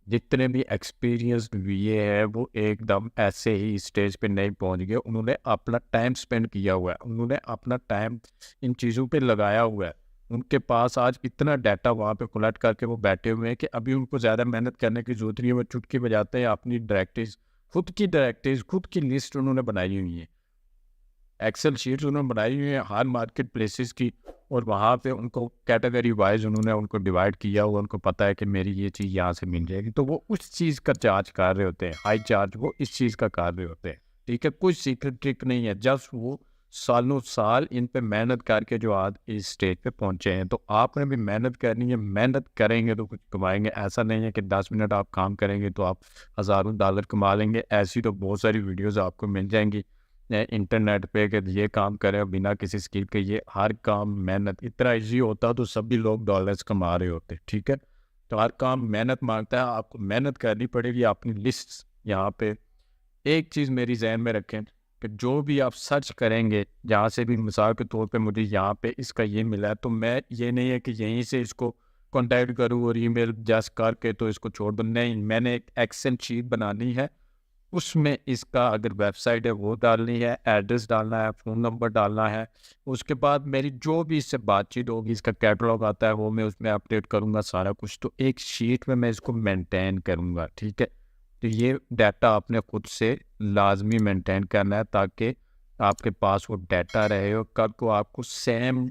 जितने भी एक्सपीरियंस्ड वीए है वो एकदम ऐसे ही स्टेज पे नहीं पहुंच गए, उन्होंने अपना टाइम स्पेंड किया हुआ है, उन्होंने अपना टाइम इन चीज़ों पे लगाया हुआ है। उनके पास आज इतना डाटा वहाँ पे कलेक्ट करके वो बैठे हुए हैं कि अभी उनको ज़्यादा मेहनत करने की जरूरत नहीं है, वो चुटकी बजाते हैं अपनी डायरेक्टरीज, खुद की लिस्ट उन्होंने बनाई हुई है। एक्सेल शीट्स उन्होंने बनाई हुई हैं हर मार्केट प्लेसेस की, और वहाँ पे उनको कैटेगरी वाइज उन्होंने उनको डिवाइड किया हुआ, उनको पता है कि मेरी ये चीज़ यहाँ से मिल जाएगी, तो वो उस चीज़ का चार्ज कर रहे होते हैं, हाई चार्ज वो इस चीज़ का कर रहे होते हैं। ठीक है, कुछ सीक्रेट ट्रिक नहीं है, जस्ट वो सालों साल इन पे मेहनत करके जो आज इस स्टेज पे पहुंचे हैं। तो आपने भी मेहनत करनी है, मेहनत करेंगे तो कुछ कमाएंगे। ऐसा नहीं है कि 10 मिनट आप काम करेंगे तो आप हज़ारों डॉलर कमा लेंगे। ऐसी तो बहुत सारी वीडियोस आपको मिल जाएंगी इंटरनेट पे कि ये काम करें बिना किसी स्किल के, ये हर काम मेहनत, इतना ईजी होता तो सभी लोग डॉलर्स कमा रहे होते। ठीक है, तो हर काम मेहनत मांगता है, आपको मेहनत करनी पड़ेगी। अपनी लिस्ट यहाँ पे एक चीज़ मेरी जहन में रखें कि जो भी आप सर्च करेंगे, जहाँ से भी मिसाल के तौर पे मुझे यहाँ पे इसका ये मिला है, तो मैं ये नहीं है कि यहीं से इसको कॉन्टैक्ट करूँ और ईमेल जस्ट करके तो इसको छोड़ दूँ। नहीं, मैंने एक एक्सेल शीट बनानी है, उसमें इसका अगर वेबसाइट है वो डालनी है, एड्रेस डालना है, फ़ोन नंबर डालना है। उसके बाद मेरी जो भी इससे बातचीत होगी, इसका कैटलॉग आता है वो मैं उसमें अपडेट करूँगा सारा कुछ। तो एक शीट में मैं इसको मेंटेन करूँगा। ठीक है, तो ये डाटा आपने खुद से लाजमी मेंटेन करना है ताकि आपके पास वो डाटा रहे और कल को आपको सेम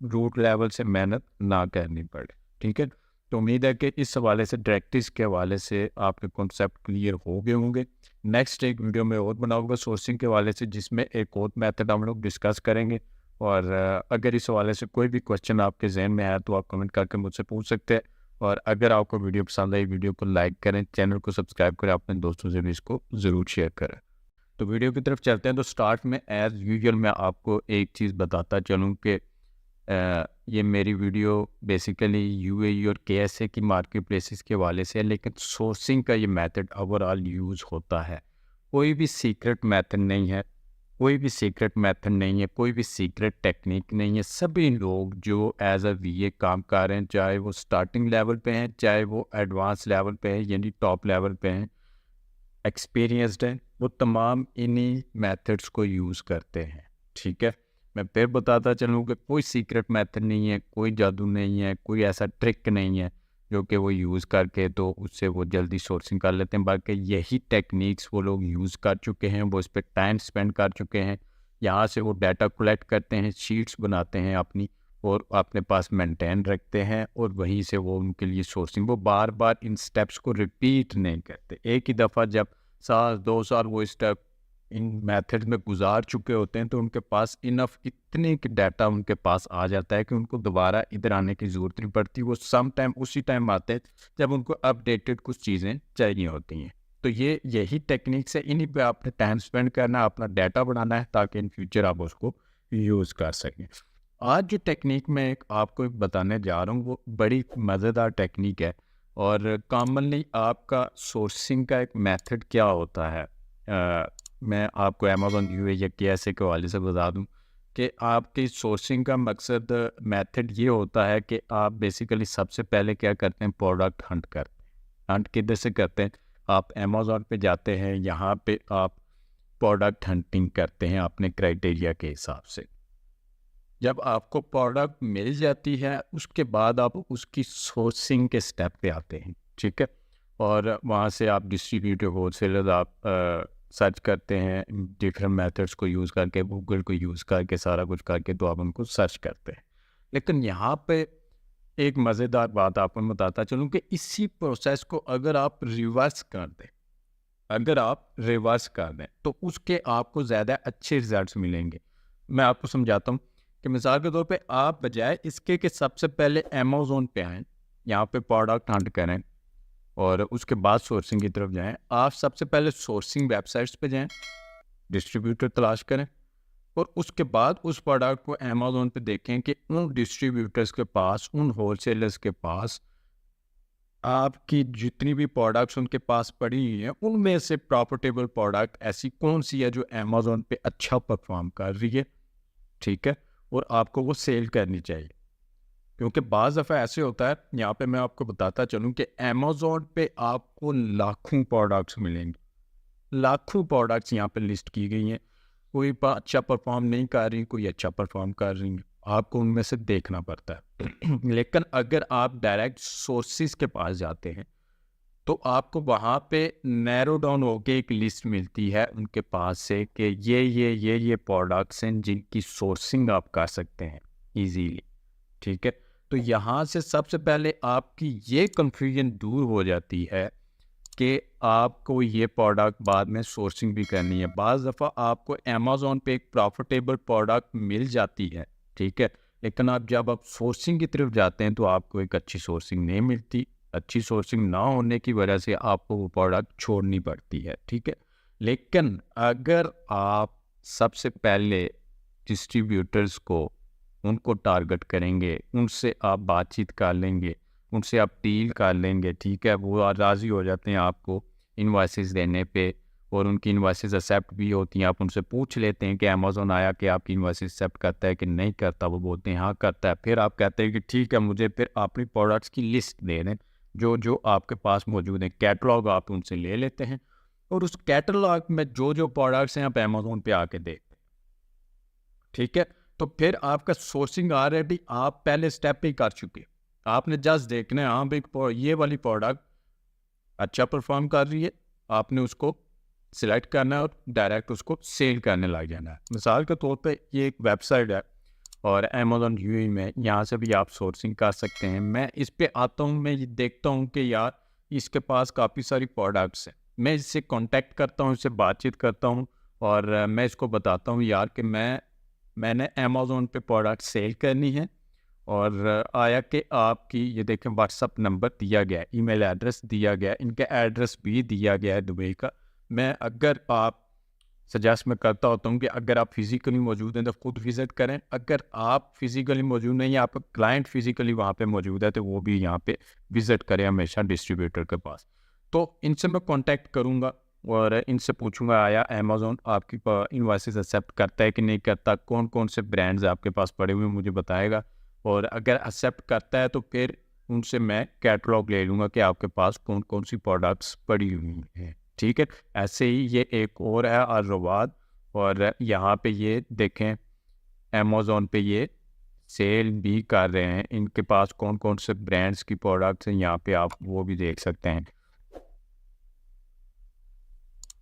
रूट लेवल से मेहनत ना करनी पड़े। ठीक है, तो उम्मीद है कि इस हवाले से, डायरेक्टिव्स के हवाले से आपके कॉन्सेप्ट क्लियर हो गए होंगे। नेक्स्ट एक वीडियो में और बनाऊंगा सोर्सिंग के हवाले से, जिसमें एक और मेथड हम लोग डिस्कस करेंगे। और अगर इस हवाले से कोई भी क्वेश्चन आपके जहन में है तो आप कमेंट करके मुझसे पूछ सकते हैं। और अगर आपको वीडियो पसंद आई, वीडियो को लाइक करें, चैनल को सब्सक्राइब करें, अपने दोस्तों से भी इसको ज़रूर शेयर करें। तो वीडियो की तरफ चलते हैं। तो स्टार्ट में एज़ यूजुअल मैं आपको एक चीज़ बताता चलूँ कि ये मेरी वीडियो बेसिकली यूएई और केएसए की मार्केट प्लेसेस के हवाले से है, लेकिन सोर्सिंग का ये मेथड ओवरऑल यूज़ होता है। कोई भी सीक्रेट मेथड नहीं है, कोई भी सीक्रेट मेथड नहीं है, कोई भी सीक्रेट टेक्निक नहीं है। सभी लोग जो एज अ वीए काम कर रहे हैं, चाहे वो स्टार्टिंग लेवल पे हैं, चाहे वो एडवांस लेवल पे हैं, यानी टॉप लेवल पे हैं, एक्सपीरियंस्ड हैं, वो तमाम इन्हीं मेथड्स को यूज़ करते हैं। ठीक है, मैं फिर बताता चलूँ कि कोई सीक्रेट मेथड नहीं है, कोई जादू नहीं है, कोई ऐसा ट्रिक नहीं है जो कि वो यूज़ करके तो उससे वो जल्दी सोर्सिंग कर लेते हैं। बाकी यही टेक्निक्स वो लोग यूज़ कर चुके हैं, वो इस पर टाइम स्पेंड कर चुके हैं। यहाँ से वो डाटा कलेक्ट करते हैं, शीट्स बनाते हैं अपनी, और अपने पास मेंटेन रखते हैं, और वहीं से वो उनके लिए सोर्सिंग, वो बार बार इन स्टेप्स को रिपीट नहीं करते। एक ही दफ़ा जब साल 2 साल वो स्टेप इन मेथड में गुजार चुके होते हैं तो उनके पास इनफ, इतने की डाटा उनके पास आ जाता है कि उनको दोबारा इधर आने की ज़रूरत नहीं पड़ती। वो सम टाइम उसी टाइम आते हैं जब उनको अपडेटेड कुछ चीज़ें चाहिए होती हैं। तो ये यही टेक्निक्स है, इन्हीं पे आपने टाइम स्पेंड करना है, अपना डाटा बढ़ाना है ताकि इन फ्यूचर आप उसको यूज़ कर सकें। आज जो टेक्निक मैं आपको बताने जा रहा हूँ वो बड़ी मज़ेदार टेक्निक है। और कॉमनली आपका सोर्सिंग का एक मेथड क्या होता है, मैं आपको अमेज़न यूए या केएसए के हवाले से बता दूं कि आपकी सोर्सिंग का मकसद, मेथड ये होता है कि आप बेसिकली सबसे पहले क्या करते हैं, प्रोडक्ट हंट करते हैं। हंट किधर से करते हैं, आप अमेज़न पे जाते हैं, यहाँ पे आप प्रोडक्ट हंटिंग करते हैं अपने क्राइटेरिया के हिसाब से। जब आपको प्रोडक्ट मिल जाती है उसके बाद आप उसकी सोर्सिंग के स्टेप पे आते हैं। ठीक है, और वहाँ से आप डिस्ट्रीब्यूटर, होलसेलर, आप सर्च करते हैं डिफरेंट मेथड्स को यूज़ करके, गूगल को यूज़ करके, सारा कुछ करके, तो आप उनको सर्च करते हैं। लेकिन यहाँ पे एक मज़ेदार बात आपको मैं बताता चलूँ कि इसी प्रोसेस को अगर आप रिवर्स कर दें, अगर आप रिवर्स कर दें तो उसके आपको ज़्यादा अच्छे रिजल्ट्स मिलेंगे। मैं आपको समझाता हूँ कि मिसाल के तौर पे आप बजाय इसके कि सबसे पहले अमेज़न पे आएँ, यहाँ पे प्रोडक्ट हंट करें और उसके बाद सोर्सिंग की तरफ जाएं, आप सबसे पहले सोर्सिंग वेबसाइट्स पे जाएं, डिस्ट्रीब्यूटर तलाश करें, और उसके बाद उस प्रोडक्ट को अमेज़न पे देखें कि उन डिस्ट्रीब्यूटर्स के पास, उन होलसेलर्स के पास आपकी जितनी भी प्रोडक्ट्स उनके पास पड़ी हुई हैं, उनमें से प्रॉफिटेबल प्रोडक्ट ऐसी कौन सी है जो अमेज़न पे अच्छा परफॉर्म कर रही है। ठीक है, और आपको वो सेल करनी चाहिए। क्योंकि बाज़ दफ़ा ऐसे होता है, यहाँ पे मैं आपको बताता चलूँ कि अमेज़न पे आपको लाखों प्रोडक्ट्स मिलेंगे, लाखों प्रोडक्ट्स यहाँ पे लिस्ट की गई हैं। कोई अच्छा परफॉर्म नहीं कर रही, कोई अच्छा परफॉर्म कर रही है, आपको उनमें से देखना पड़ता है। लेकिन अगर आप डायरेक्ट सोर्सेज के पास जाते हैं तो आपको वहाँ पे नैरो डाउन होके एक लिस्ट मिलती है उनके पास से कि ये प्रोडक्ट्स हैं जिनकी सोर्सिंग आप कर सकते हैं इजीली, ठीक है। तो यहाँ से सबसे पहले आपकी ये कन्फ्यूजन दूर हो जाती है कि आपको ये प्रोडक्ट बाद में सोर्सिंग भी करनी है। बाज़ दफ़ा आपको अमेज़न पे एक प्रॉफिटेबल प्रोडक्ट मिल जाती है, ठीक है, लेकिन जब आप सोर्सिंग की तरफ जाते हैं तो आपको एक अच्छी सोर्सिंग नहीं मिलती। अच्छी सोर्सिंग ना होने की वजह से आपको वो प्रोडक्ट छोड़नी पड़ती है, ठीक है। लेकिन अगर आप सबसे पहले डिस्ट्रीब्यूटर्स को उनको टारगेट करेंगे, उनसे आप बातचीत कर लेंगे, उनसे आप डील कर लेंगे, ठीक है, वो राज़ी हो जाते हैं आपको इनवॉइसेस देने पे और उनकी इनवॉइसेस एक्सेप्ट भी होती हैं। आप उनसे पूछ लेते हैं कि अमेज़न आया कि आपकी इनवॉइसेस एक्सेप्ट करता है कि नहीं करता, वो बोलते हैं हाँ करता है। फिर आप कहते हैं कि ठीक है, मुझे फिर अपनी प्रोडक्ट्स की लिस्ट दे दें जो जो आपके पास मौजूद है, कैटलॉग आप उनसे ले लेते हैं और उस कैटलॉग में जो जो प्रोडक्ट्स हैं आप अमेज़न पे आके देखते हैं, ठीक है। तो फिर आपका सोर्सिंग ऑलरेडी आप पहले स्टेप पे ही कर चुके हैं। आपने जस्ट देखना है हाँ भाई ये वाली प्रोडक्ट अच्छा परफॉर्म कर रही है, आपने उसको सिलेक्ट करना है और डायरेक्ट उसको सेल करने लग जाना है। मिसाल के तौर पे ये एक वेबसाइट है और अमेज़न यूएई में यहाँ से भी आप सोर्सिंग कर सकते हैं। मैं इस पे आता हूँ, मैं ये देखता हूँ कि यार इसके पास काफ़ी सारी प्रोडक्ट्स हैं। मैं इससे कांटेक्ट करता हूँ, इससे बातचीत करता हूँ और मैं इसको बताता हूँ यार कि मैंने अमेज़न पे प्रोडक्ट सेल करनी है और आया कि आपकी ये देखें व्हाट्सअप नंबर दिया गया है, ईमेल एड्रेस दिया गया है, इनका एड्रेस भी दिया गया है दुबई का। मैं अगर आप सजेस्ट मैं करता होता हूँ कि अगर आप फिज़िकली मौजूद हैं तो खुद विज़िट करें। अगर आप फिज़िकली मौजूद नहीं हैं, आपका क्लाइंट फिज़िकली वहाँ पे मौजूद है तो वो भी यहाँ पे विज़िट करें हमेशा डिस्ट्रीब्यूटर के पास। तो इनसे मैं कॉन्टैक्ट करूँगा और इनसे पूछूँगा आया अमेज़न आपकी इनवॉइसेस एक्सेप्ट करता है कि नहीं करता, कौन-कौन से ब्रांड्स आपके पास पड़े हुए हैं मुझे बताएगा और अगर एक्सेप्ट करता है तो फिर उनसे मैं कैटलॉग ले लूँगा कि आपके पास कौन-कौन सी प्रोडक्ट्स पड़ी हुई हैं, ठीक है। ऐसे ही ये एक और है अर्रवाद और यहाँ पे ये देखें अमेज़न पे ये सेल भी कर रहे हैं। इनके पास कौन-कौन से ब्रांड्स की प्रोडक्ट्स हैं यहाँ पे आप वो भी देख सकते हैं।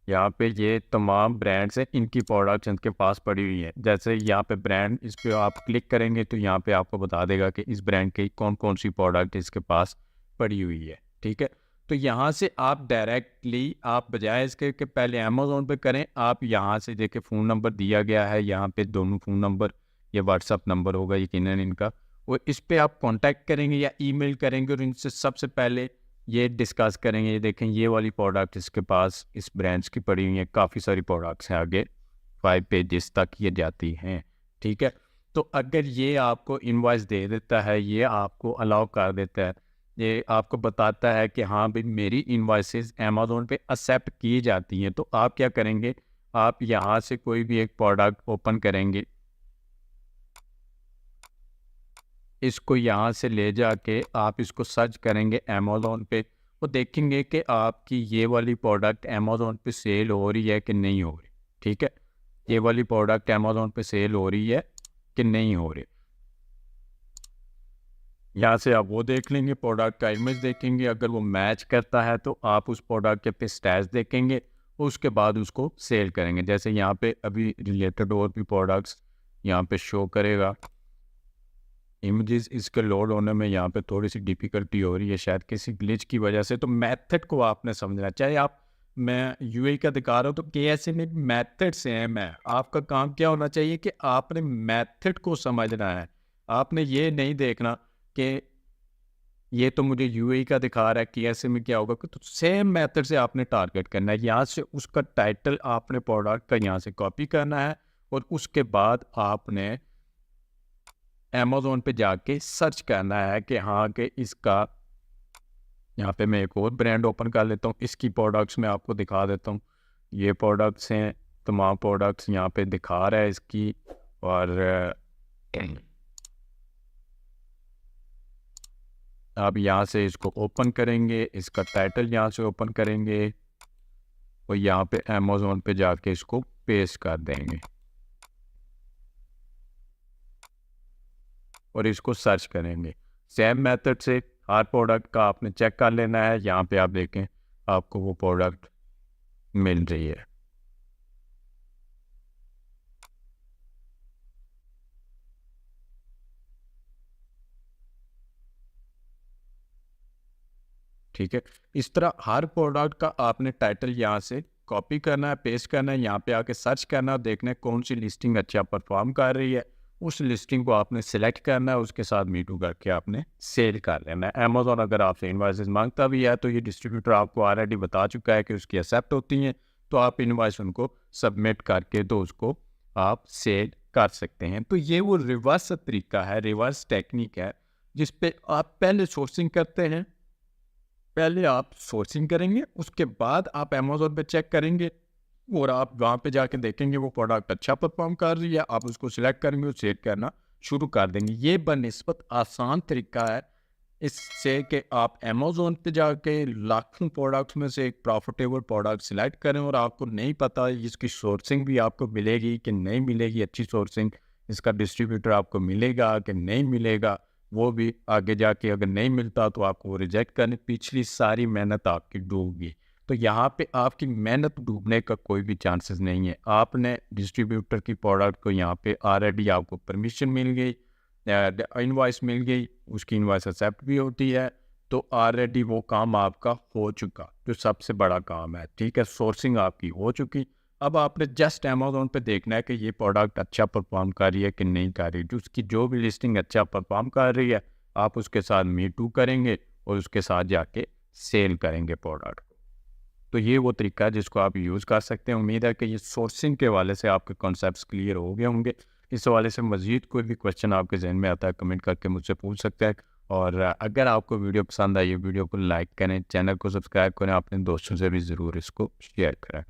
यहाँ पे ये तमाम ब्रांड्स हैं, इनकी प्रोडक्ट्स इनके पास पड़ी हुई हैं। जैसे यहाँ पे ब्रांड इस पे आप क्लिक करेंगे तो यहाँ पे आपको बता देगा कि इस ब्रांड की कौन-कौन सी प्रोडक्ट इसके पास पड़ी हुई है, ठीक है। तो यहाँ से आप डायरेक्टली आप बजाय इसके कि पहले अमेज़न पे करें, आप यहाँ से देखिए फ़ोन नंबर दिया गया है, यहाँ पे दोनों फ़ोन नंबर, ये व्हाट्सअप नंबर होगा यकीनन इनका और इस पे आप कॉन्टैक्ट करेंगे या ईमेल करेंगे और इनसे सबसे पहले ये डिस्कस करेंगे। ये देखें ये वाली प्रोडक्ट इसके पास इस ब्रांड्स की पड़ी हुई हैं, काफ़ी सारी प्रोडक्ट्स हैं, आगे 5 पेजेस तक ये जाती हैं, ठीक है। तो अगर ये आपको इनवॉइस दे देता है, ये आपको अलाउ कर देता है, ये आपको बताता है कि हाँ भाई मेरी इनवॉइसेस अमेज़न पे एक्सेप्ट की जाती हैं, तो आप क्या करेंगे, आप यहाँ से कोई भी एक प्रोडक्ट ओपन करेंगे, इसको यहाँ से ले जाके आप इसको सर्च करेंगे अमेज़न पे, तो देखेंगे कि आपकी ये वाली प्रोडक्ट अमेज़न पे सेल हो रही है कि नहीं हो रही, ठीक है। ये वाली प्रोडक्ट अमेज़न पे सेल हो रही है कि नहीं हो रही। यहाँ से आप वो देख लेंगे, प्रोडक्ट का इमेज देखेंगे, अगर वो मैच करता है तो आप उस प्रोडक्ट के पे स्टैट्स देखेंगे, उसके बाद उसको सेल करेंगे। जैसे यहाँ पे अभी रिलेटेड और भी प्रोडक्ट्स यहाँ पे शो करेगा। इमेजेस इसके लोड होने में यहाँ पे थोड़ी सी डिफ़िकल्टी हो रही है शायद किसी ग्लिच की वजह से, तो मेथड को आपने समझना। चाहे आप मैं यूएई का दिखा रहा हूँ तो केएसए में मेथड से है, मैं आपका काम क्या होना चाहिए कि आपने मेथड को समझना है। आपने ये नहीं देखना कि ये तो मुझे यूएई का दिखा रहा है केएसए में क्या होगा, तो सेम मेथड से आपने टारगेट करना है। यहाँ से उसका टाइटल आपने प्रोडक्ट का यहाँ से कॉपी करना है और उसके बाद आपने अमेज़न पे जाके सर्च करना है कि हाँ कि इसका, यहाँ पे मैं एक और ब्रांड ओपन कर लेता हूँ, इसकी प्रोडक्ट्स मैं आपको दिखा देता हूँ। ये प्रोडक्ट्स हैं, तमाम प्रोडक्ट्स यहाँ पे दिखा रहा है इसकी और आप यहाँ से इसको ओपन करेंगे, इसका टाइटल यहाँ से ओपन करेंगे और यहाँ पे अमेज़न पे जाके इसको पेस्ट कर देंगे और इसको सर्च करेंगे। सेम मेथड से हर प्रोडक्ट का आपने चेक कर लेना है। यहाँ पे आप देखें आपको वो प्रोडक्ट मिल रही है। ठीक है, इस तरह हर प्रोडक्ट का आपने टाइटल यहाँ से कॉपी करना है, पेस्ट करना है, यहाँ पे आके सर्च करना है, देखना है कौन सी लिस्टिंग अच्छा परफॉर्म कर रही है, उस लिस्टिंग को आपने सिलेक्ट करना है, उसके साथ मीटू करके आपने सेल कर लेना है। अमेजोन अगर आपसे इनवॉइसेस मांगता भी है तो ये डिस्ट्रीब्यूटर आपको ऑलरेडी बता चुका है कि उसकी एक्सेप्ट होती हैं, तो आप इनवॉइस उनको सबमिट करके तो उसको आप सेल कर सकते हैं। तो ये वो रिवर्स तरीका है, रिवर्स टेक्निक है, जिस पे आप पहले सोर्सिंग करते हैं, पहले आप सोर्सिंग करेंगे, उसके बाद आप अमेज़न पे चेक करेंगे और आप वहाँ पे जाके देखेंगे वो प्रोडक्ट अच्छा परफॉर्म कर रही है, आप उसको सिलेक्ट करेंगे और सेल करना शुरू कर देंगे। ये बनिस्बत आसान तरीका है इससे कि आप अमेज़न पे जाके लाखों प्रोडक्ट्स में से एक प्रॉफिटेबल प्रोडक्ट सिलेक्ट करें और आपको नहीं पता इसकी सोर्सिंग भी आपको मिलेगी कि नहीं मिलेगी, अच्छी सोर्सिंग, इसका डिस्ट्रीब्यूटर आपको मिलेगा कि नहीं मिलेगा, वो भी आगे जाके अगर नहीं मिलता तो आपको वो रिजेक्ट करनी, पिछली सारी मेहनत आपकी डूब गई। तो यहाँ पे आपकी मेहनत डूबने का कोई भी चांसेस नहीं है। आपने डिस्ट्रीब्यूटर की प्रोडक्ट को यहाँ पे ऑलरेडी आपको परमिशन मिल गई, इनवॉइस मिल गई, उसकी इनवॉइस एक्सेप्ट भी होती है, तो ऑलरेडी वो काम आपका हो चुका, जो सबसे बड़ा काम है। ठीक है, सोर्सिंग आपकी हो चुकी। अब आपने जस्ट अमेज़न पे देखना है कि ये प्रोडक्ट अच्छा परफॉर्म कर रही है कि नहीं कर रही। जो उसकी जो भी लिस्टिंग अच्छा परफॉर्म कर रही है, आप उसके साथ मी टू करेंगे और उसके साथ जाके सेल करेंगे प्रोडक्ट। तो ये वो तरीका है जिसको आप यूज़ कर सकते हैं। उम्मीद है कि ये सोर्सिंग के हवाले से आपके कॉन्सेप्ट्स क्लियर हो गए होंगे। इस हवाले से मज़ीद कोई भी क्वेश्चन आपके ज़हन में आता है, कमेंट करके मुझसे पूछ सकते हैं। और अगर आपको वीडियो पसंद आई है, वीडियो को लाइक करें, चैनल को सब्सक्राइब करें, अपने दोस्तों से भी ज़रूर इसको शेयर करें।